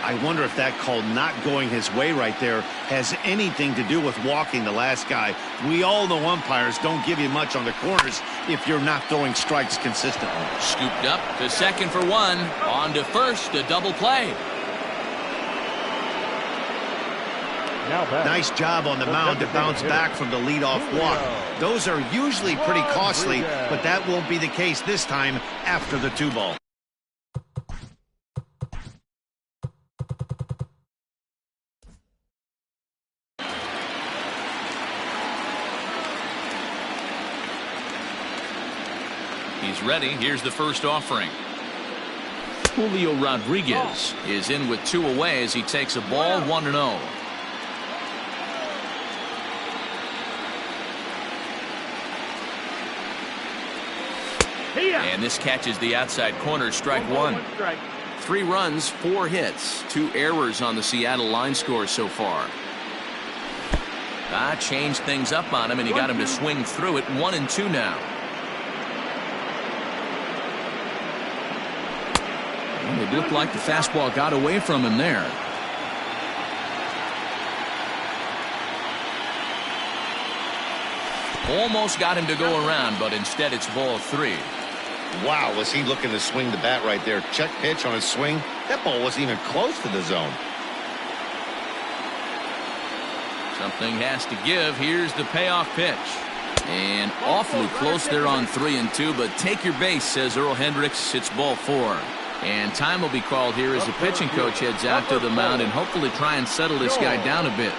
[SPEAKER 2] I wonder if that call not going his way right there has anything to do with walking the last guy. We all know umpires don't give you much on the corners if you're not throwing strikes consistently.
[SPEAKER 1] Scooped up to second for one. On to first, a double play.
[SPEAKER 2] Nice job on the mound to bounce back from the leadoff walk. Those are usually pretty costly, but that won't be the case this time after the 2-ball.
[SPEAKER 1] He's ready. Here's the first offering. Julio Rodriguez is in with 2 away as he takes a ball 1-0. And this catches the outside corner, strike one. 3 runs, 4 hits, 2 errors on the Seattle line score so far. Changed things up on him, and he got him to swing through it. 1-2 now. It looked like the fastball got away from him there. Almost got him to go around, but instead it's ball 3.
[SPEAKER 2] Wow, was he looking to swing the bat right there. Check pitch on his swing. That ball wasn't even close to the zone.
[SPEAKER 1] Something has to give. Here's the payoff pitch. And awfully close there on 3-2, but take your base, says Earl Hendricks. It's ball 4. And time will be called here as the pitching coach heads out to the mound and hopefully try and settle this guy down a bit.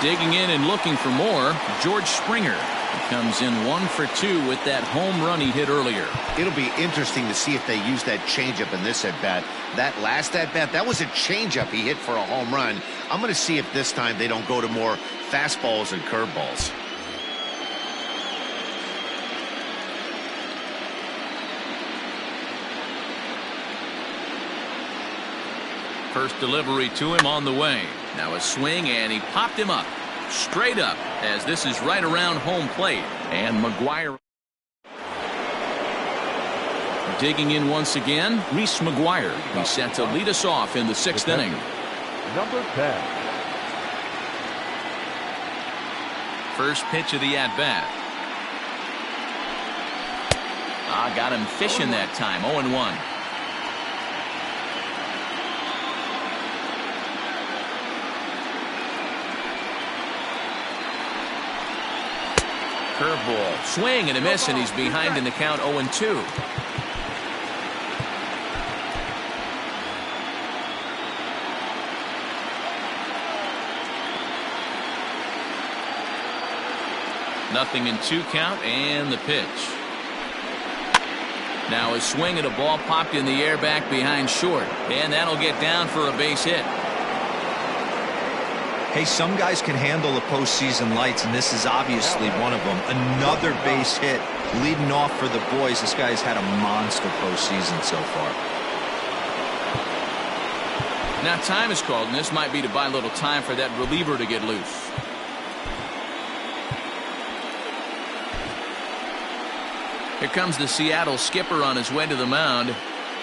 [SPEAKER 1] Digging in and looking for more, George Springer. He comes in 1 for 2 with that home run he hit earlier.
[SPEAKER 2] It'll be interesting to see if they use that changeup in this at-bat. That last at-bat, that was a changeup he hit for a home run. I'm going to see if this time they don't go to more fastballs and curveballs.
[SPEAKER 1] First delivery to him on the way. Now a swing, and he popped him up. Straight up, as this is right around home plate. And McGuire digging in once again. Reese McGuire. He's set to lead us off in the 6th inning.
[SPEAKER 4] Number 10.
[SPEAKER 1] First pitch of the at-bat. Got him fishing that time. 0-1. Curveball. Swing and a miss, and he's behind in the count. 0-2. 0-2 count and the pitch. Now a swing at a ball popped in the air back behind short, and that'll get down for a base hit.
[SPEAKER 3] Hey, some guys can handle the postseason lights, and this is obviously one of them. Another base hit leading off for the boys. This guy's had a monster postseason so far.
[SPEAKER 1] Now time is called, and this might be to buy a little time for that reliever to get loose. Here comes the Seattle skipper on his way to the mound,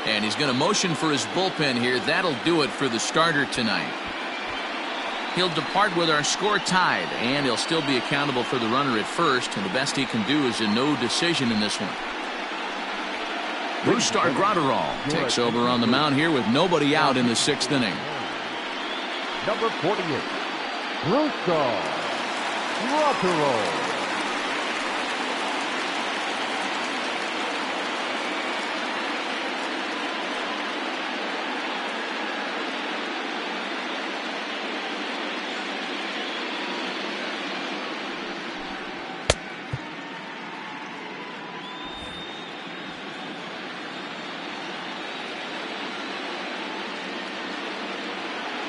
[SPEAKER 1] and he's going to motion for his bullpen here. That'll do it for the starter tonight. He'll depart with our score tied, and he'll still be accountable for the runner at first, and the best he can do is a no decision in this one. Brustar Graterol takes over on the mound here with nobody out in the 6th inning.
[SPEAKER 4] Number 48, Brustar Graterol.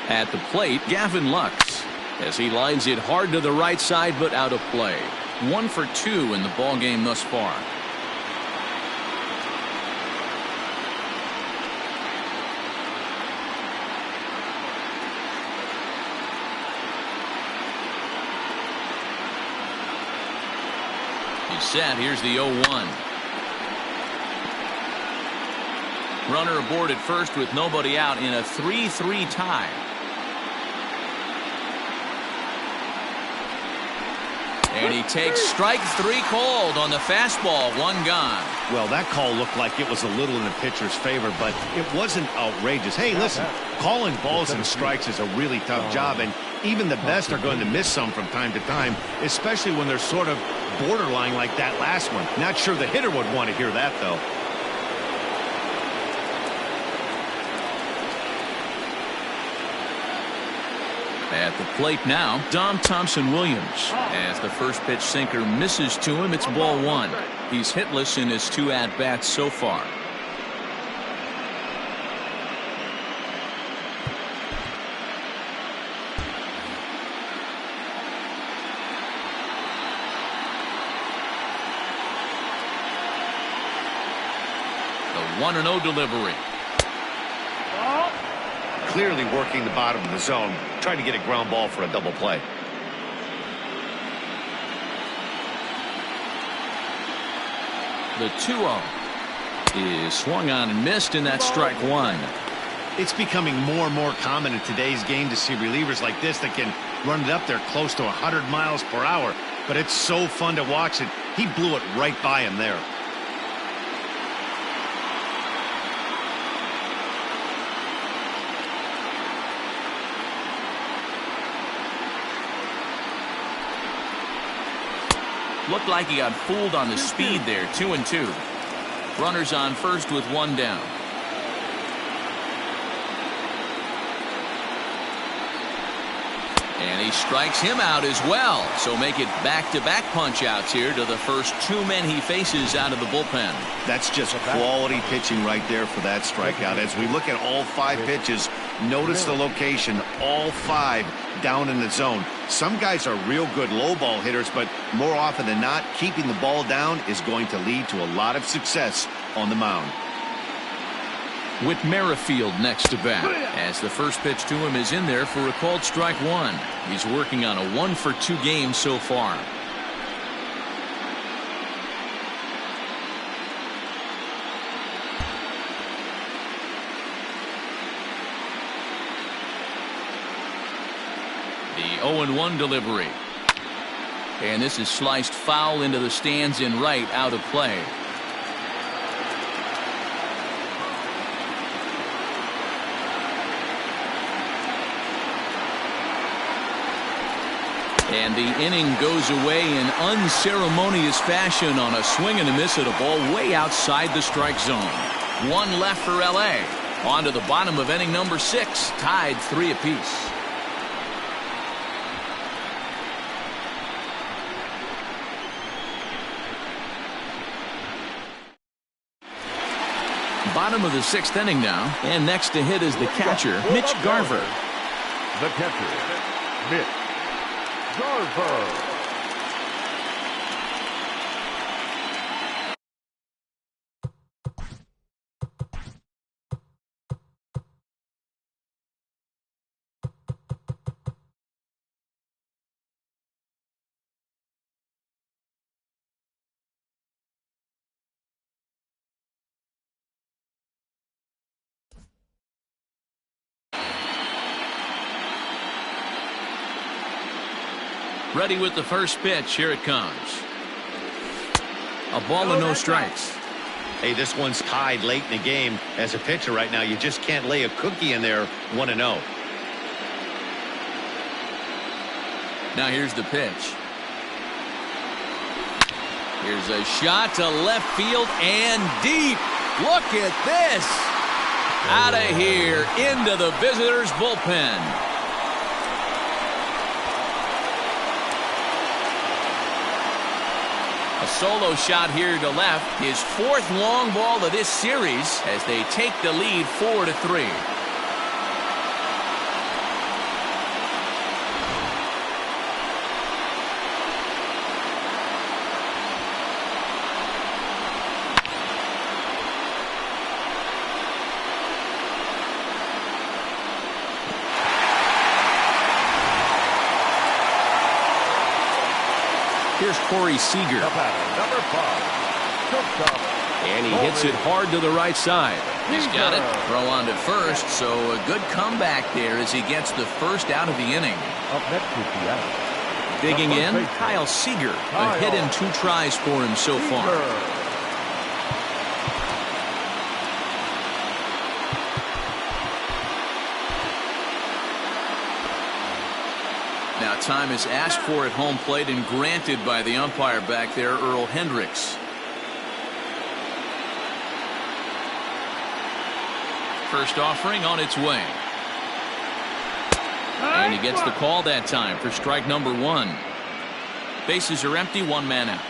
[SPEAKER 1] At the plate, Gavin Lux, as he lines it hard to the right side, but out of play. 1 for 2 in the ball game thus far. He's set. Here's the 0-1. Runner aboard at first with nobody out in a 3-3 tie. And he takes strike 3 called on the fastball. 1 gone.
[SPEAKER 2] Well, that call looked like it was a little in the pitcher's favor, but it wasn't outrageous. Hey, listen, calling balls and strikes is a really tough job, and even the best are going to miss some from time to time, especially when they're sort of borderline like that last one. Not sure the hitter would want to hear that, though.
[SPEAKER 1] At the plate now, Dom Thompson-Williams. As the first pitch sinker misses to him, it's ball 1. He's hitless in his 2 at-bats so far. The 1-0 delivery.
[SPEAKER 2] Clearly working the bottom of the zone, trying to get a ground ball for a double play.
[SPEAKER 1] The 2-0 is swung on and missed, and that's strike 1.
[SPEAKER 2] It's becoming more and more common in today's game to see relievers like this that can run it up there close to 100 miles per hour. But it's so fun to watch it. He blew it right by him there.
[SPEAKER 1] Looked like he got fooled on the speed there. 2-2. Runners on first with 1 down. And he strikes him out as well. So make it back-to-back punch-outs here to the first 2 men he faces out of the bullpen.
[SPEAKER 2] That's just quality pitching right there for that strikeout. As we look at all 5 pitches, notice the location, all 5 down in the zone. Some guys are real good low ball hitters, but more often than not, keeping the ball down is going to lead to a lot of success on the mound.
[SPEAKER 1] With Merrifield next to bat, as the first pitch to him is in there for a called strike 1. He's working on a 1 for 2 game so far. The 0-1 delivery. And this is sliced foul into the stands in right, out of play. And the inning goes away in unceremonious fashion on a swing and a miss at a ball way outside the strike zone. 1 left for LA. On to the bottom of inning number 6, tied 3 apiece. Bottom of the 6th inning now. And next to hit is the catcher, Mitch Garver.
[SPEAKER 4] The catcher, Mitch Garver.
[SPEAKER 1] Ready with the first pitch. Here it comes. A ball and no strikes.
[SPEAKER 2] Hey, this one's tied late in the game. As a pitcher right now, you just can't lay a cookie in there 1-0.
[SPEAKER 1] Now here's the pitch. Here's a shot to left field and deep. Look at this. Out of here into the visitors' bullpen. A solo shot here to left. His 4th long ball of this series as they take the lead 4-3. Here's Corey Seager.
[SPEAKER 4] Number 5.
[SPEAKER 1] And he hits it hard to the right side. He's got it. Throw on to first, so a good comeback there as he gets the first out of the inning.
[SPEAKER 4] Up next is the out.
[SPEAKER 1] Digging in, Kyle Seager. A hit and 2 tries for him so far. Now time is asked for at home plate and granted by the umpire back there, Earl Hendricks. First offering on its way. And he gets the call that time for strike number 1. Bases are empty, 1 man out.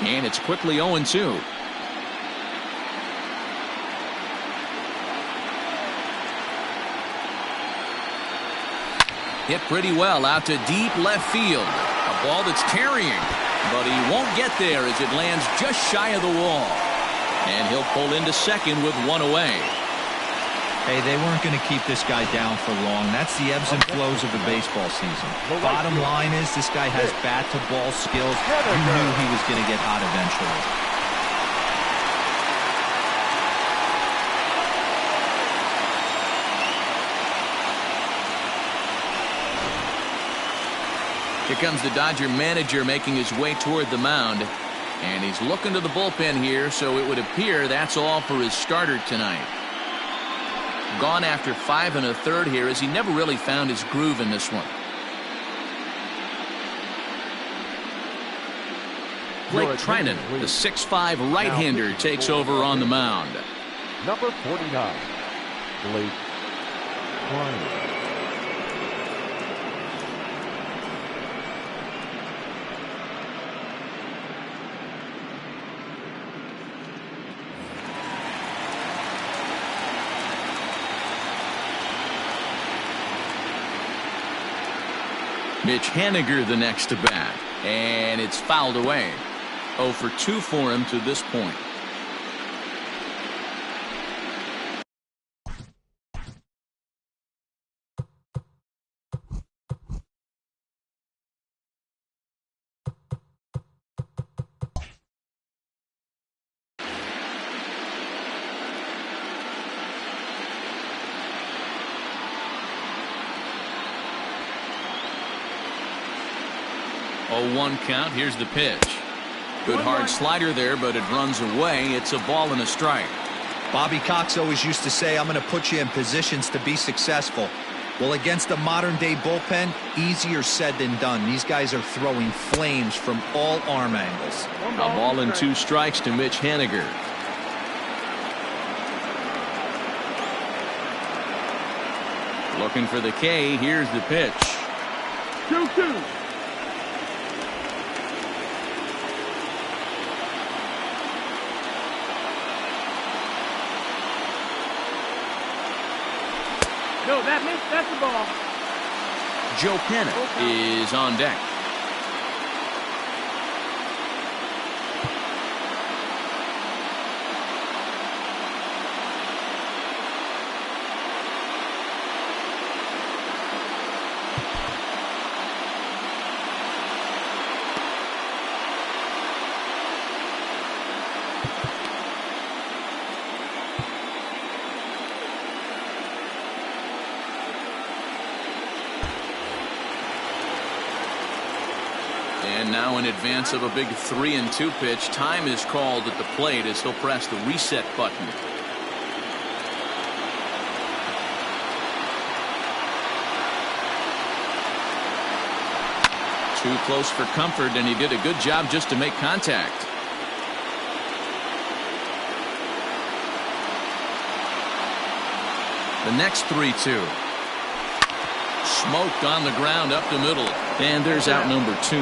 [SPEAKER 1] And it's quickly 0-2. Hit pretty well out to deep left field. A ball that's carrying, but he won't get there as it lands just shy of the wall. And he'll pull into second with 1 away.
[SPEAKER 3] Hey, they weren't going to keep this guy down for long. That's the ebbs and flows of the baseball season. Bottom line is this guy has bat-to-ball skills. You knew he was going to get hot eventually.
[SPEAKER 1] Here comes the Dodger manager making his way toward the mound. And he's looking to the bullpen here, so it would appear that's all for his starter tonight. Gone after 5 1/3 here as he never really found his groove in this one. Blake Trinan, the 6'5" right-hander, takes over on the mound.
[SPEAKER 4] Number 49, Blake Trinan.
[SPEAKER 1] Mitch Haniger the next to bat, and it's fouled away. 0 for 2 for him to this point. Oh, 1 count. Here's the pitch. Good hard slider there, but it runs away. It's a ball and a strike.
[SPEAKER 3] Bobby Cox always used to say, I'm going to put you in positions to be successful. Well, against a modern-day bullpen, easier said than done. These guys are throwing flames from all arm angles.
[SPEAKER 1] A ball and 2 strikes to Mitch Haniger. Looking for the K. Here's the pitch.
[SPEAKER 5] 2-2. No, that's the ball.
[SPEAKER 1] Joe Pennant is on deck. And now in advance of a big 3-2 pitch, time is called at the plate as he'll press the reset button. Too close for comfort, and he did a good job just to make contact. The next 3-2. Smoked on the ground up the middle. And there's out number 2.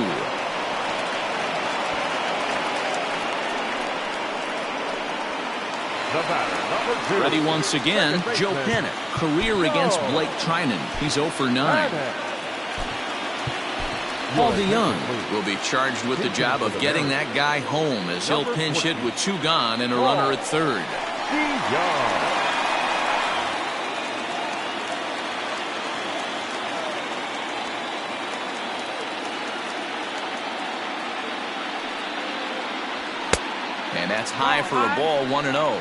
[SPEAKER 4] The batter, number 2.
[SPEAKER 1] Ready once again, Joe Pennant. Career against Blake Trinan. He's 0 for 9. Paul DeYoung will be charged with the job of getting that guy home as he'll pinch hit with 2 gone and a runner at third.
[SPEAKER 4] DeYoung.
[SPEAKER 1] And that's high for a ball, 1-0.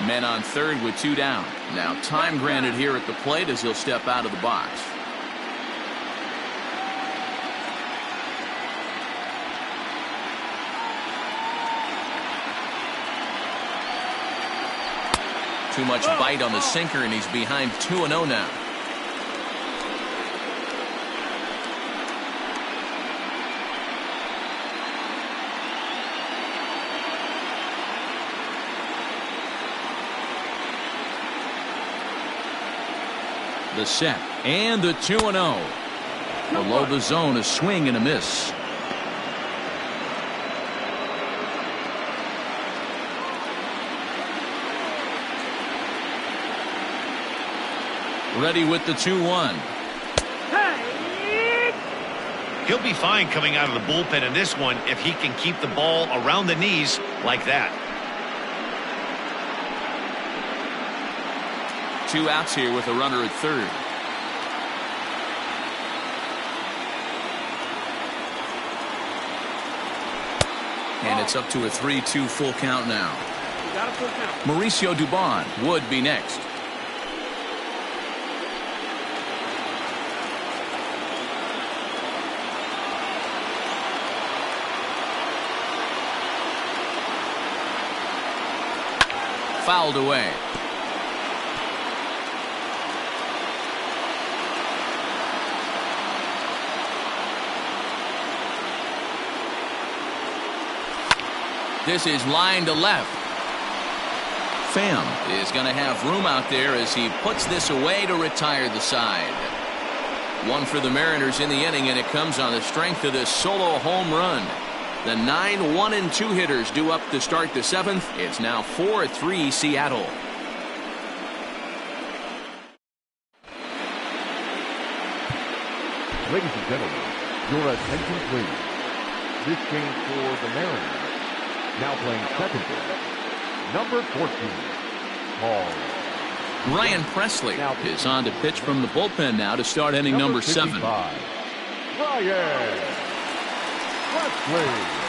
[SPEAKER 1] Men on third with 2 down. Now time granted here at the plate as he'll step out of the box. Too much bite on the sinker, and he's behind 2-0 now. The set and the 2-0. Below the zone, a swing and a miss. Ready with the 2-1.
[SPEAKER 2] He'll be fine coming out of the bullpen in this one if he can keep the ball around the knees like that.
[SPEAKER 1] 2 outs here with a runner at third. And it's up to a 3-2 full count now.
[SPEAKER 5] Got a full count.
[SPEAKER 1] Mauricio Dubon would be next. Fouled away. This is line to left. Pham is going to have room out there as he puts this away to retire the side. 1 for the Mariners in the inning, and it comes on the strength of this solo home run. The 9 1-2 hitters due up to start the 7th. It's now 4-3 Seattle.
[SPEAKER 4] Ladies and gentlemen, your attention please. This game for the Mariners. Now playing second base, number 14, Paul.
[SPEAKER 1] Ryan Presley is on to pitch from the bullpen now to start inning number 7.
[SPEAKER 4] Ryan Presley.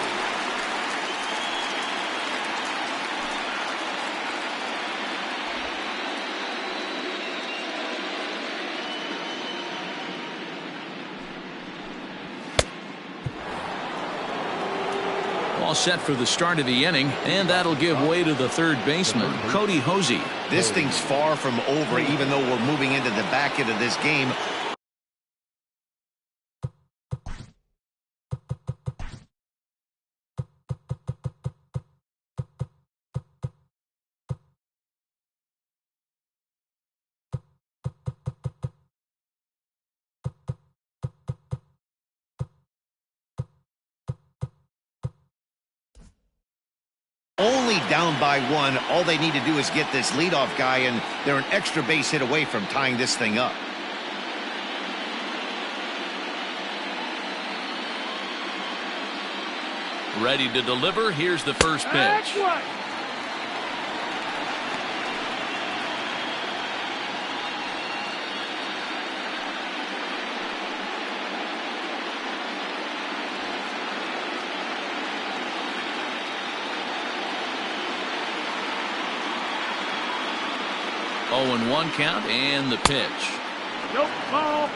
[SPEAKER 1] All set for the start of the inning, and that'll give way to the third baseman, Cody Hosey.
[SPEAKER 2] This thing's far from over, even though we're moving into the back end of this game. down by 1. All they need to do is get this leadoff guy, and they're an extra base hit away from tying this thing up.
[SPEAKER 1] Ready to deliver. Here's the first pitch.
[SPEAKER 5] What?
[SPEAKER 1] Oh, and 1 count, and the pitch.
[SPEAKER 5] Nope, ball.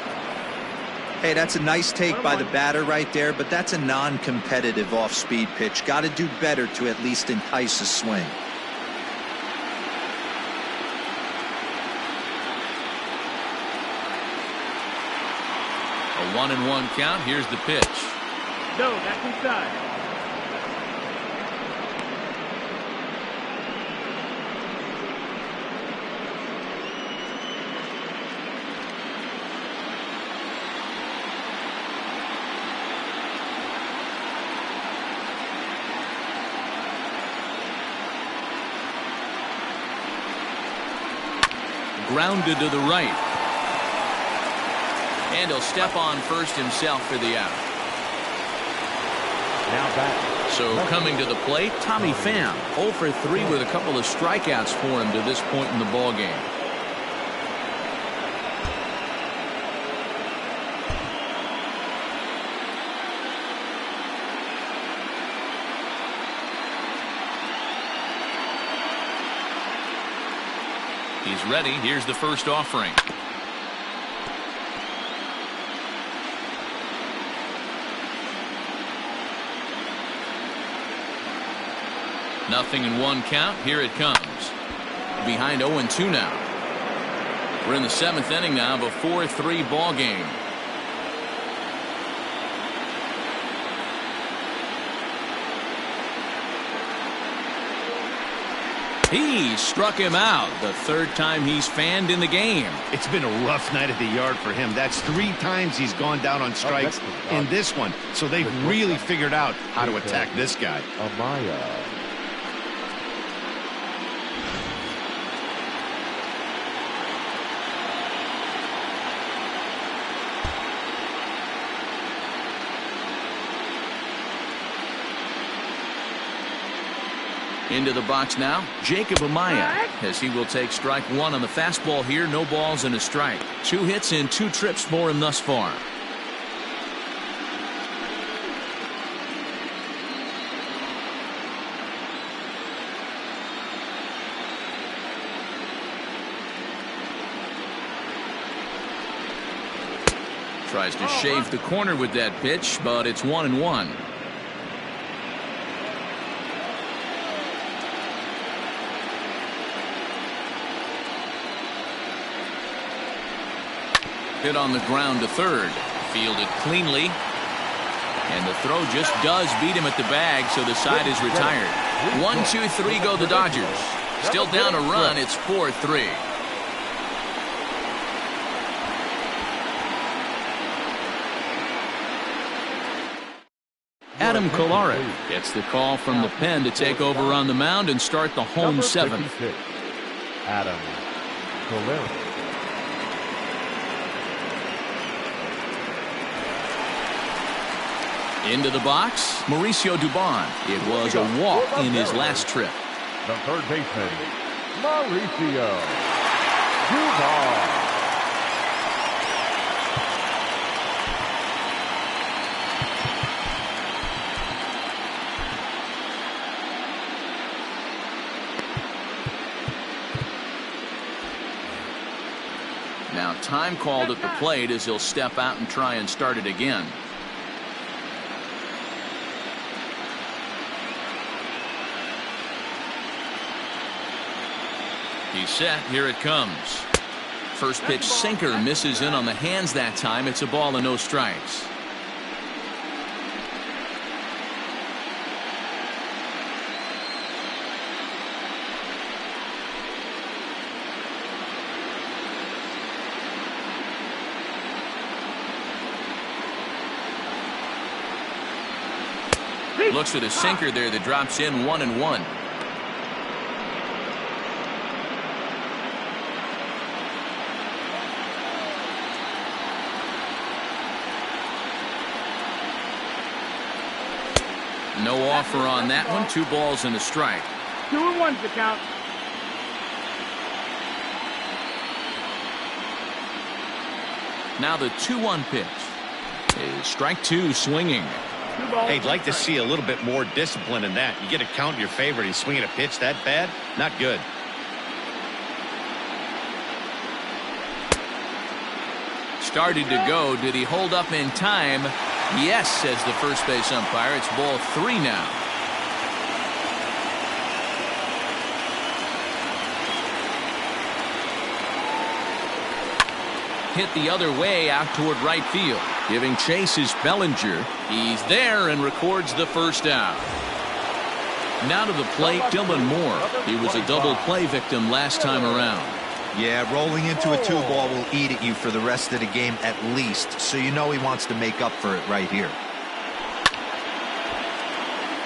[SPEAKER 3] Hey, that's a nice take by the batter right there, but that's a non-competitive off-speed pitch. Got to do better to at least entice a swing.
[SPEAKER 1] A 1-1 count. Here's the pitch.
[SPEAKER 5] No, that's inside.
[SPEAKER 1] Grounded to the right. And he'll step on first himself for the out.
[SPEAKER 4] Now back.
[SPEAKER 1] So coming to the plate, Tommy Pham, 0 for 3 with a couple of strikeouts for him to this point in the ball game. He's ready. Here's the first offering. Nothing in 1 count. Here it comes. Behind 0-2 now. We're in the 7th inning now of a 4-3 ball game. He struck him out. The 3rd time he's fanned in the game.
[SPEAKER 2] It's been a rough night at the yard for him. That's 3 times he's gone down on strikes in this one. So they've really figured out how to attack this guy.
[SPEAKER 4] Amaya.
[SPEAKER 1] Into the box now, Jacob Amaya, as he will take strike 1 on the fastball here. No balls and a strike. 2 hits and 2 trips for him thus far. Tries to shave the corner with that pitch, but it's 1-1. Hit on the ground to 3rd. Fielded cleanly. And the throw just does beat him at the bag, so the side is retired. 1-2-3 go the Dodgers. Still down a run. It's 4-3. Adam Kolarek gets the call from the pen to take over on the mound and start the home 7th.
[SPEAKER 4] Adam Kolarek.
[SPEAKER 1] Into the box, Mauricio Dubon. It was a walk in his last trip.
[SPEAKER 4] The 3rd baseman, Mauricio Dubon.
[SPEAKER 1] Now time called at the plate as he'll step out and try and start it again. He's set. Here it comes. First pitch sinker misses in on the hands that time. It's a ball and no strikes. Looks at a sinker there that drops in 1-1. No offer on that one. 2 balls and a strike.
[SPEAKER 5] 2-1's the count.
[SPEAKER 1] Now the 2-1 pitch is strike 2, swinging.
[SPEAKER 2] Hey, I'd like to see a little bit more discipline in that. You get a count in your favor and he's swinging a pitch that bad? Not good.
[SPEAKER 1] Started to go. Did he hold up in time? Yes, says the first base umpire. It's ball 3 now. Hit the other way out toward right field. Giving chase is Bellinger. He's there and records the first out. Now to the plate, Dylan Moore. He was a double play victim last time around.
[SPEAKER 3] Yeah, rolling into a 2-ball will eat at you for the rest of the game at least, so you know he wants to make up for it right here.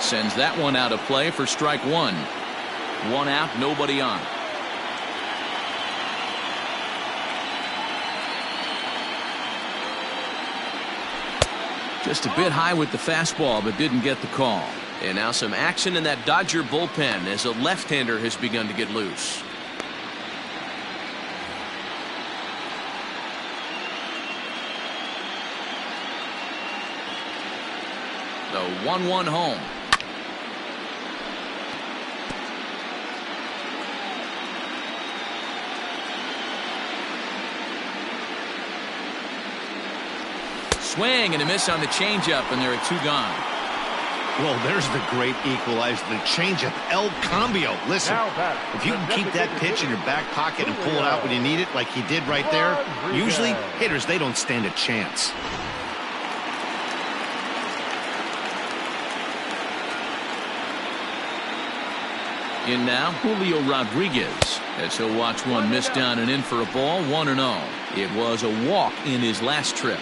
[SPEAKER 1] Sends that one out of play for strike 1. 1 out, nobody on. Just a bit high with the fastball, but didn't get the call. And now some action in that Dodger bullpen as a left-hander has begun to get loose. The 1-1 home. Swing and a miss on the changeup, and there are 2 gone.
[SPEAKER 2] Well, there's the great equalizer, the changeup, El Cambio. Listen, if you can keep that pitch in your back pocket and pull it out when you need it, like he did right there, usually hitters, they don't stand a chance.
[SPEAKER 1] In now, Julio Rodriguez, as he'll watch one miss down and in for a ball, 1-0. It was a walk in his last trip.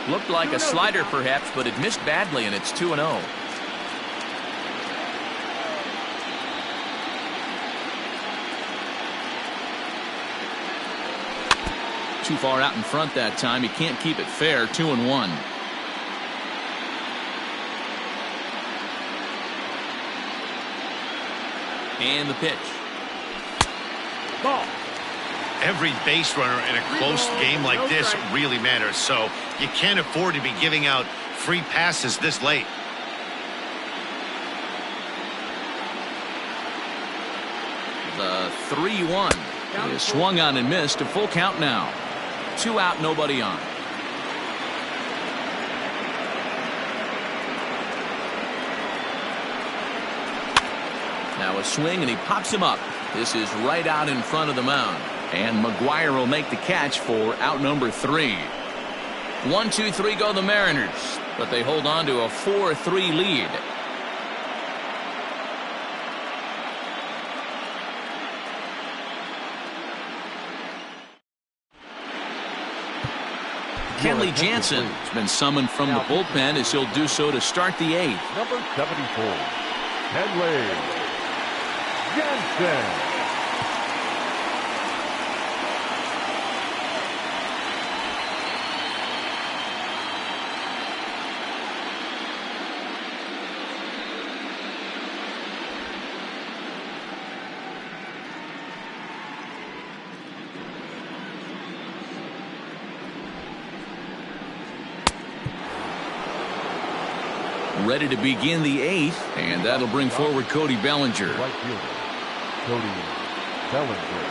[SPEAKER 1] Looked like a slider perhaps, but it missed badly, and it's 2-0. Too far out in front that time. He can't keep it fair. 2-1. And the pitch.
[SPEAKER 5] Ball.
[SPEAKER 2] Every base runner in a close game like this really matters, so you can't afford to be giving out free passes this late.
[SPEAKER 1] The 3-1 is swung on and missed. A full count now. 2 out, nobody on. Now a swing, and he pops him up. This is right out in front of the mound. And McGuire will make the catch for out number 3. 1-2-3 go the Mariners, but they hold on to a 4-3 lead. Kenley Jansen has been summoned from the bullpen as he'll do so to start the 8th.
[SPEAKER 4] Number 74, Kenley Jansen.
[SPEAKER 1] Ready to begin the 8th, and that'll bring forward Cody Bellinger.
[SPEAKER 4] Right fielder, Cody Bellinger.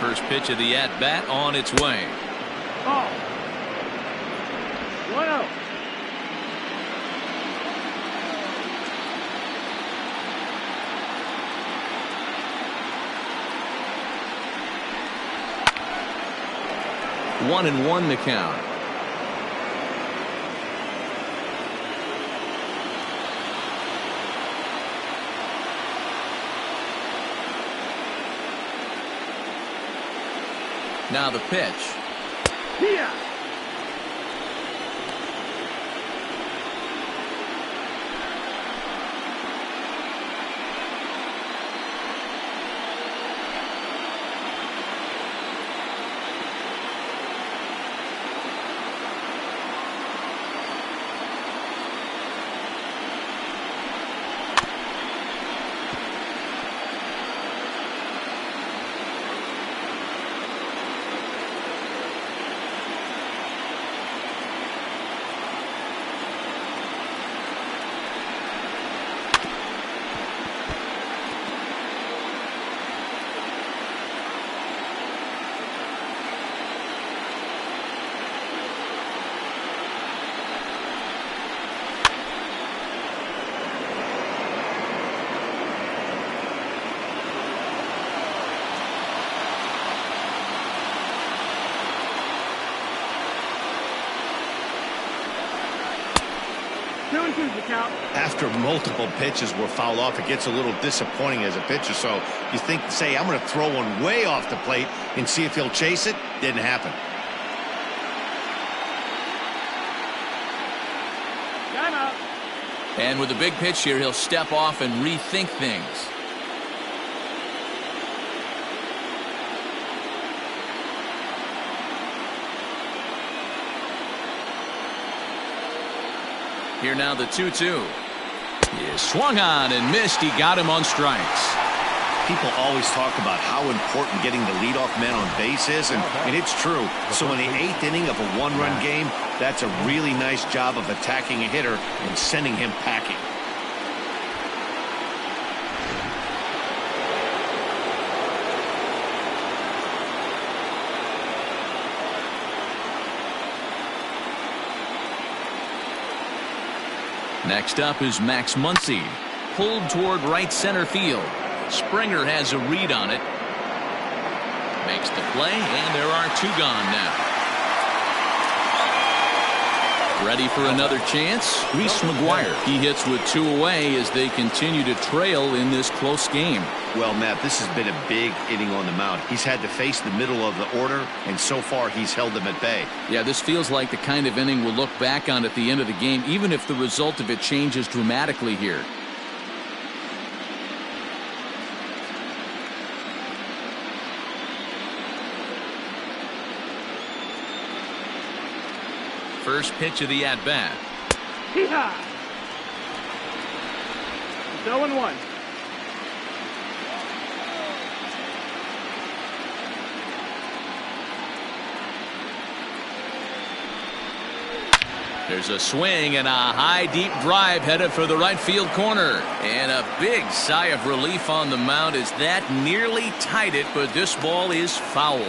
[SPEAKER 1] First pitch of the at-bat on its way.
[SPEAKER 5] Ball. 1-0.
[SPEAKER 1] One and one the count. Now the pitch.
[SPEAKER 5] Yeah. 2-2's the count.
[SPEAKER 2] After multiple pitches were fouled off, it gets a little disappointing as a pitcher. So you think, say, I'm going to throw one way off the plate and see if he'll chase it. Didn't happen.
[SPEAKER 5] Timeout.
[SPEAKER 1] And with a big pitch here, he'll step off and rethink things. Here now the 2-2. He swung on and missed. He got him on strikes.
[SPEAKER 2] People always talk about how important getting the leadoff man on base is, and it's true. So in the 8th inning of a one-run game, that's a really nice job of attacking a hitter and sending him packing.
[SPEAKER 1] Next up is Max Muncy, pulled toward right center field. Springer has a read on it. Makes the play, and there are 2 gone now. Ready for another chance? Reese McGuire. He hits with 2 away as they continue to trail in this close game.
[SPEAKER 2] Well, Matt, this has been a big inning on the mound. He's had to face the middle of the order, and so far he's held them at bay.
[SPEAKER 1] Yeah, this feels like the kind of inning we'll look back on at the end of the game, even if the result of it changes dramatically here. First pitch of the at-bat.
[SPEAKER 5] Hee-haw. It's 0-1.
[SPEAKER 1] There's a swing and a high deep drive headed for the right field corner. And a big sigh of relief on the mound as that nearly tied it, but this ball is fouled.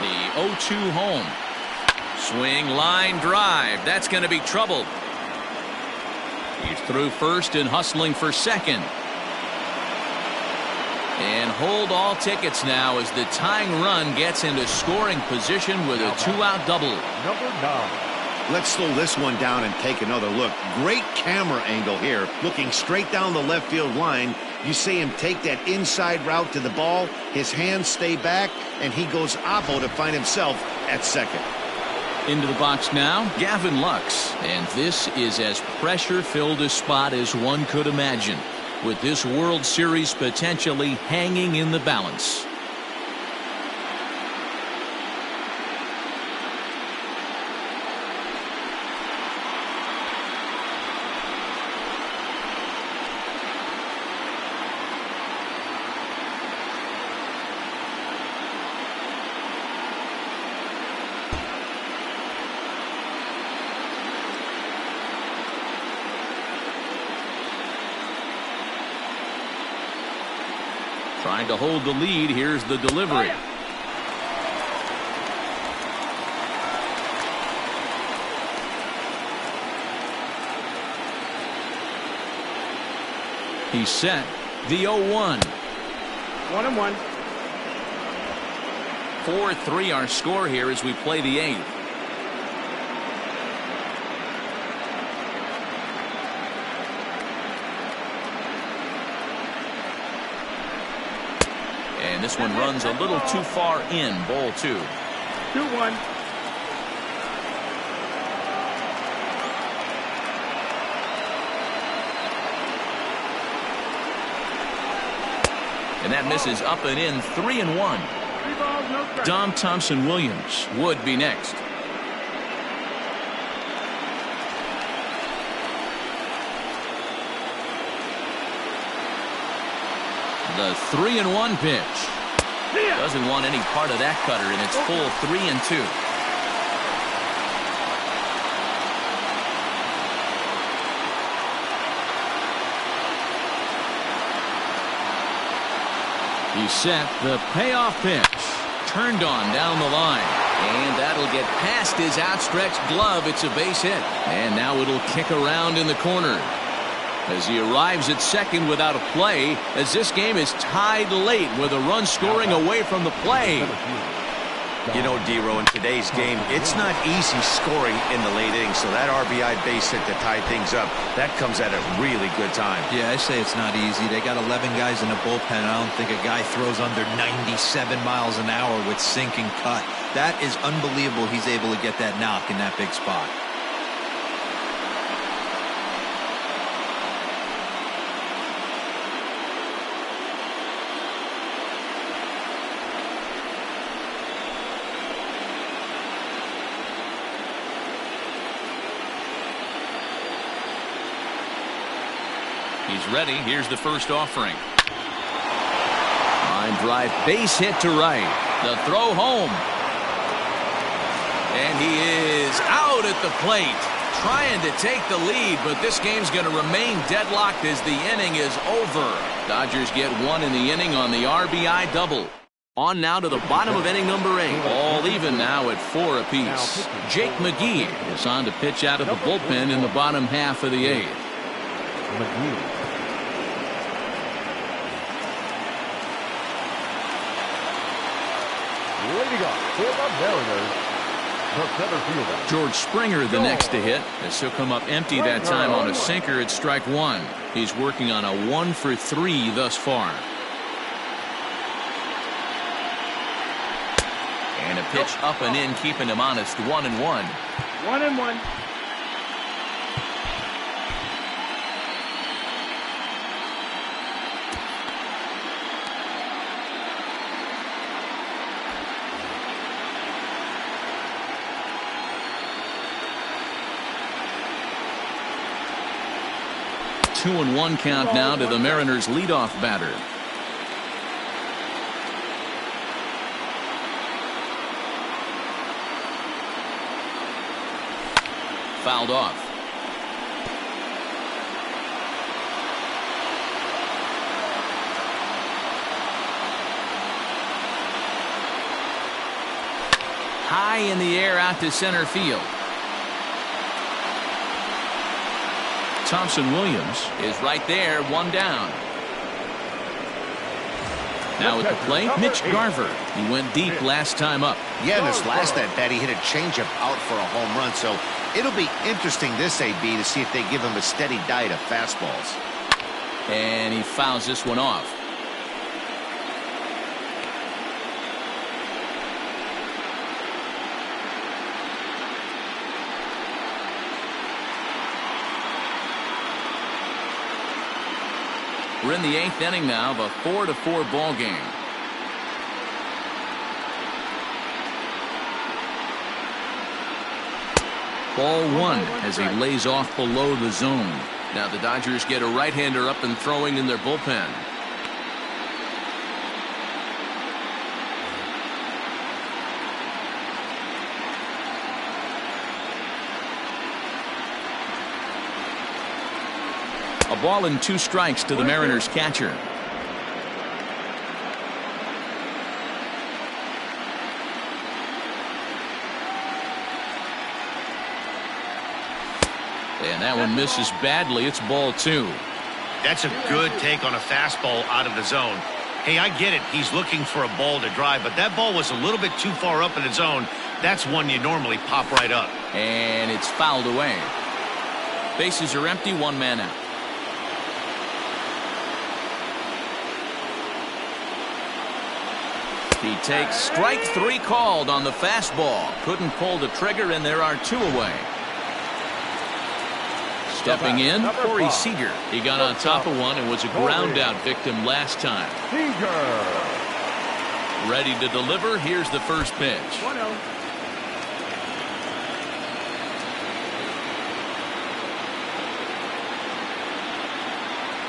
[SPEAKER 1] The 0-2 home. Swing, line drive. That's going to be trouble. He's through first and hustling for second. And hold all tickets now as the tying run gets into scoring position with a 2-out double.
[SPEAKER 4] Number 9.
[SPEAKER 2] Let's slow this one down and take another look. Great camera angle here, looking straight down the left field line. You see him take that inside route to the ball. His hands stay back, and he goes oppo to find himself at second.
[SPEAKER 1] Into the box now, Gavin Lux. And this is as pressure-filled a spot as one could imagine, with this World Series potentially hanging in the balance. Trying to hold the lead. Here's the delivery. He's set. The 0-1.
[SPEAKER 5] 1-1.
[SPEAKER 1] 4-3 our score here as we play the 8th. And this one runs a little too far in. Ball 2.
[SPEAKER 5] 2-1.
[SPEAKER 1] And that misses up and in. 3-1.
[SPEAKER 5] 3 balls, no strikes.
[SPEAKER 1] Dom Thompson-Williams would be next. The 3-1 pitch. Doesn't want any part of that cutter, and it's full 3-2. He's set. The payoff pitch. Turned on down the line. And that'll get past his outstretched glove. It's a base hit. And now it'll kick around in the corner as he arrives at second without a play, as this game is tied late with a run scoring away from the play.
[SPEAKER 2] You know, D-Row, in today's game, it's not easy scoring in the late innings, so that RBI base hit to tie things up, that comes at a really good time.
[SPEAKER 3] Yeah, I say it's not easy. They got 11 guys in the bullpen. I don't think a guy throws under 97 miles an hour with sink and cut. That is unbelievable he's able to get that knock in that big spot.
[SPEAKER 1] He's ready. Here's the first offering. Line drive, base hit to right. The throw home. And he is out at the plate, trying to take the lead, but this game's going to remain deadlocked as the inning is over. Dodgers get one in the inning on the RBI double. On now to the bottom of inning number 8. All even now at 4 apiece. Jake McGee is on to pitch out of the bullpen in the bottom half of the 8th.
[SPEAKER 4] McGee. Leading up for the Mariners, the center fielder.
[SPEAKER 1] George Springer the next to hit, as he'll come up empty that time on a sinker at strike 1. He's working on a 1-for-3 thus far. And a pitch up and in, keeping him honest. 1-1.
[SPEAKER 5] 1-1.
[SPEAKER 1] Two and 1 count now to the Mariners' leadoff batter. Fouled off. High in the air out to center field. Thompson Williams is right there, 1 down. Now at the plate, Mitch Garver. He went deep last time up.
[SPEAKER 2] Yeah, in his last at bat, he hit a changeup out for a home run, so it'll be interesting this AB to see if they give him a steady diet of fastballs.
[SPEAKER 1] And he fouls this one off. We're in the 8th inning now of a 4-4 ball game. Ball 1 as he lays off below the zone. Now the Dodgers get a right-hander up and throwing in their bullpen. A ball and 2 strikes to the Mariners catcher. And that one misses badly. It's ball 2.
[SPEAKER 2] That's a good take on a fastball out of the zone. Hey, I get it. He's looking for a ball to drive, but that ball was a little bit too far up in the zone. That's one you normally pop right up.
[SPEAKER 1] And it's fouled away. Bases are empty, 1 man out. He takes strike 3 called on the fastball. Couldn't pull the trigger, and there are 2 away. Stepping in, Corey Seager. He got on top of one and was a ground out victim last time. Ready to deliver. Here's the first pitch.
[SPEAKER 5] 1-0.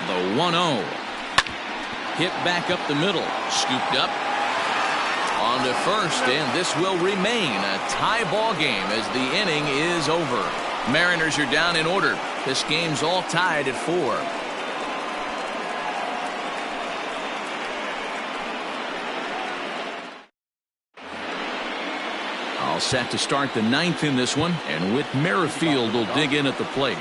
[SPEAKER 1] The 1-0. Hit back up the middle. Scooped up. On to first, and this will remain a tie ball game as the inning is over. Mariners are down in order. This game's all tied at 4. All set to start the 9th in this one, and Whit Merrifield will dig in at the plate.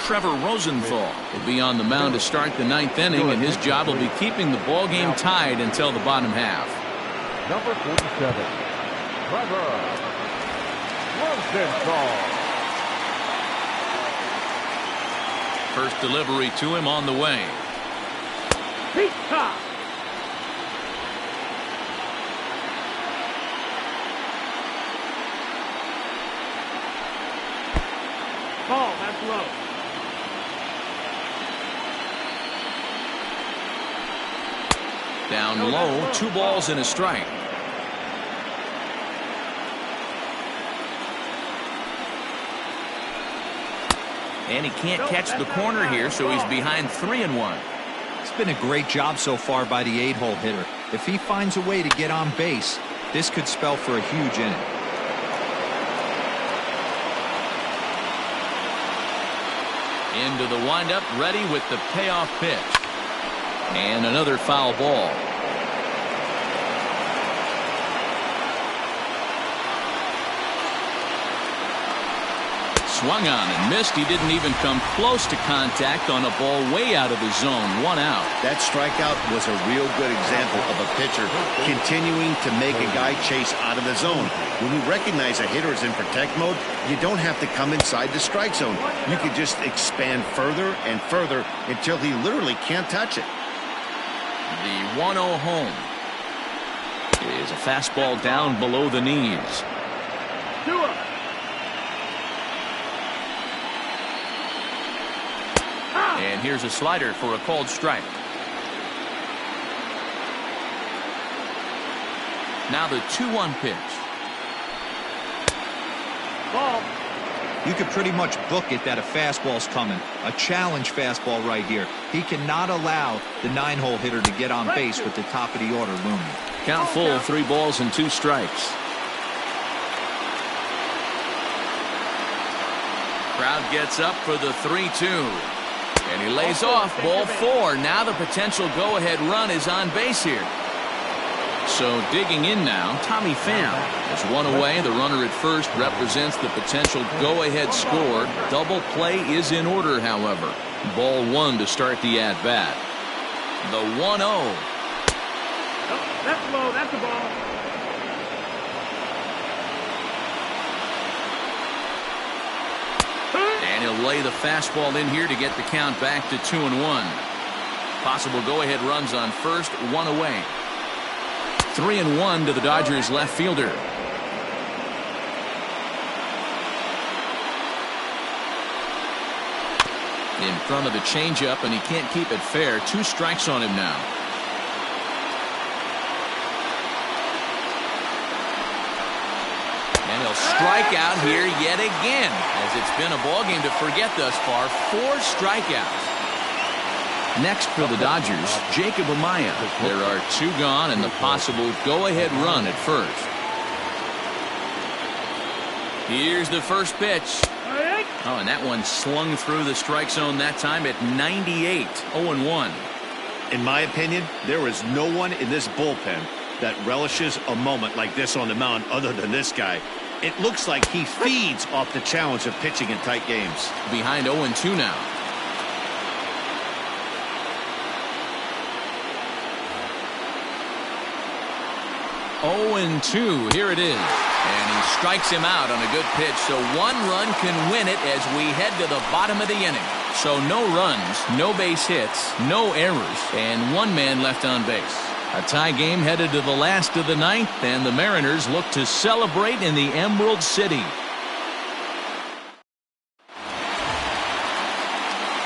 [SPEAKER 1] Trevor Rosenthal will be on the mound to start the 9th inning, and his job will be keeping the ball game tied until the bottom half.
[SPEAKER 4] Number 47, Trevor Rosenthal.
[SPEAKER 1] First delivery to him on the way.
[SPEAKER 5] Pizza. Ball, that's low.
[SPEAKER 1] Down low, 2 balls and a strike. And he can't catch the corner here, so he's behind 3-1.
[SPEAKER 3] It's been a great job so far by the 8-hole hitter. If he finds a way to get on base, this could spell for a huge inning.
[SPEAKER 1] Into the windup, ready with the payoff pitch. And another foul ball. Swung on and missed. He didn't even come close to contact on a ball way out of the zone. 1 out.
[SPEAKER 2] That strikeout was a real good example of a pitcher continuing to make a guy chase out of the zone. When you recognize a hitter is in protect mode, you don't have to come inside the strike zone. You could just expand further and further until he literally can't touch it.
[SPEAKER 1] The 1-0 home is a fastball down below the knees.
[SPEAKER 5] 2-0.
[SPEAKER 1] And here's a slider for a called strike. Now the 2-1 pitch.
[SPEAKER 5] Ball.
[SPEAKER 3] You could pretty much book it that a fastball's coming. A challenge fastball right here. He cannot allow the 9-hole hitter to get on base with the top of the order looming.
[SPEAKER 1] Count full, 3 balls and 2 strikes. Crowd gets up for the 3-2. And he lays off ball 4. Now the potential go-ahead run is on base here. So digging in now, Tommy Pham is 1 away. The runner at first represents the potential go-ahead score. Double play is in order, however. Ball 1 to start the at-bat. The 1-0.
[SPEAKER 5] Oh, that's low. That's a ball.
[SPEAKER 1] And he'll lay the fastball in here to get the count back to 2-1. Possible go-ahead runs on first, 1 away. 3-1 to the Dodgers left fielder. In front of the changeup, and he can't keep it fair. 2 strikes on him now. And he'll strike out here yet again, as it's been a ballgame to forget thus far. 4 strikeouts. Next for the Dodgers, Jacob Amaya. There are 2 gone and the possible go-ahead run at first. Here's the first pitch. Oh, and that one slung through the strike zone that time at 98. 0-1.
[SPEAKER 2] In my opinion, there is no one in this bullpen that relishes a moment like this on the mound other than this guy. It looks like he feeds off the challenge of pitching in tight games.
[SPEAKER 1] Behind 0-2 now. Oh-2. Here it is. And he strikes him out on a good pitch. So 1 run can win it as we head to the bottom of the inning. So no runs, no base hits, no errors, and 1 man left on base. A tie game headed to the last of the 9th, and the Mariners look to celebrate in the Emerald City.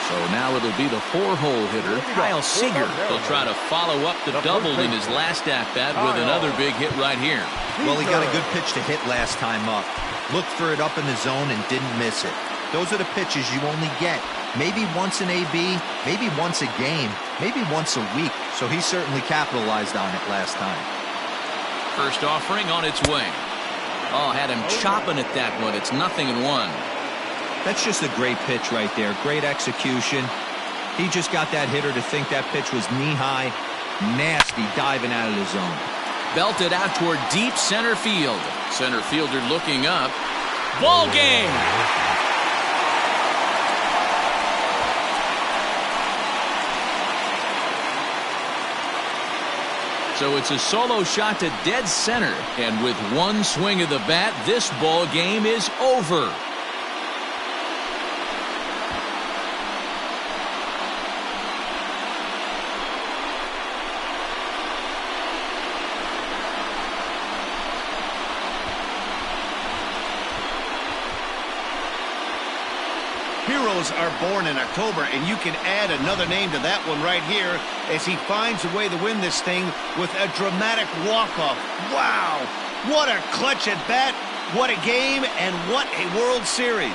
[SPEAKER 1] So now it'll be the 4-hole hitter, Kyle Seager. He'll try to follow up the double in his last at-bat with another big hit right here.
[SPEAKER 3] Well, he got a good pitch to hit last time up. Looked for it up in the zone and didn't miss it. Those are the pitches you only get maybe once in AB, maybe once a game, maybe once a week. So he certainly capitalized on it last time.
[SPEAKER 1] First offering on its way. Oh, had him chopping at that one. It's 0-1.
[SPEAKER 3] That's just a great pitch right there. Great execution. He just got that hitter to think that pitch was knee-high. Nasty diving out of the zone.
[SPEAKER 1] Belted out toward deep center field. Center fielder looking up. Ball game! So it's a solo shot to dead center. And with one swing of the bat, this ball game is over.
[SPEAKER 2] Heroes are born in October, and you can add another name to that one right here as he finds a way to win this thing with a dramatic walk-off. Wow! What a clutch at bat, what a game, and what a World Series.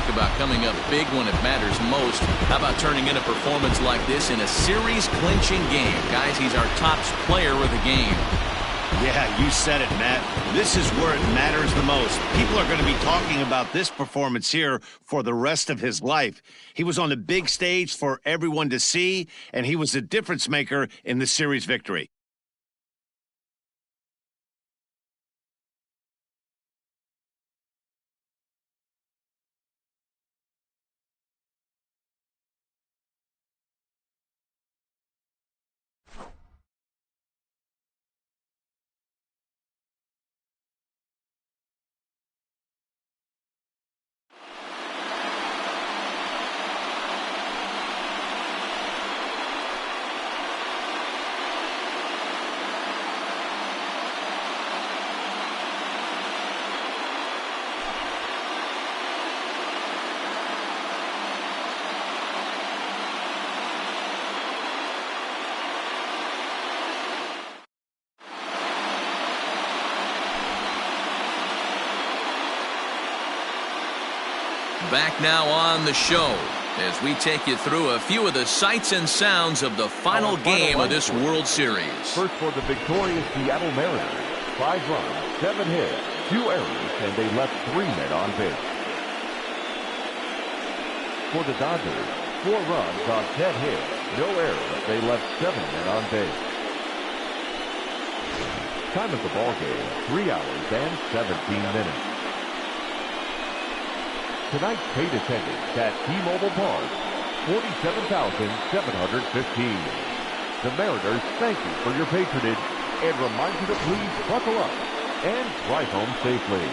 [SPEAKER 1] About coming up big when it matters most. How about turning in a performance like this in a series-clinching game? Guys, he's our top player of the game.
[SPEAKER 2] Yeah, you said it, Matt. This is where it matters the most. People are going to be talking about this performance here for the rest of his life. He was on the big stage for everyone to see, and he was a difference maker in the series victory.
[SPEAKER 1] Back now on the show as we take you through a few of the sights and sounds of the final game of this World Series.
[SPEAKER 4] First for the victorious Seattle Mariners, 5 runs, 7 hits, 2 errors, and they left 3 men on base. For the Dodgers, 4 runs on 10 hits, no errors, they left 7 men on base. Time of the ball game, 3 hours and 17 minutes. Tonight's paid attendance at T-Mobile Park, 47,715. The Mariners thank you for your patronage and remind you to please buckle up and drive home safely.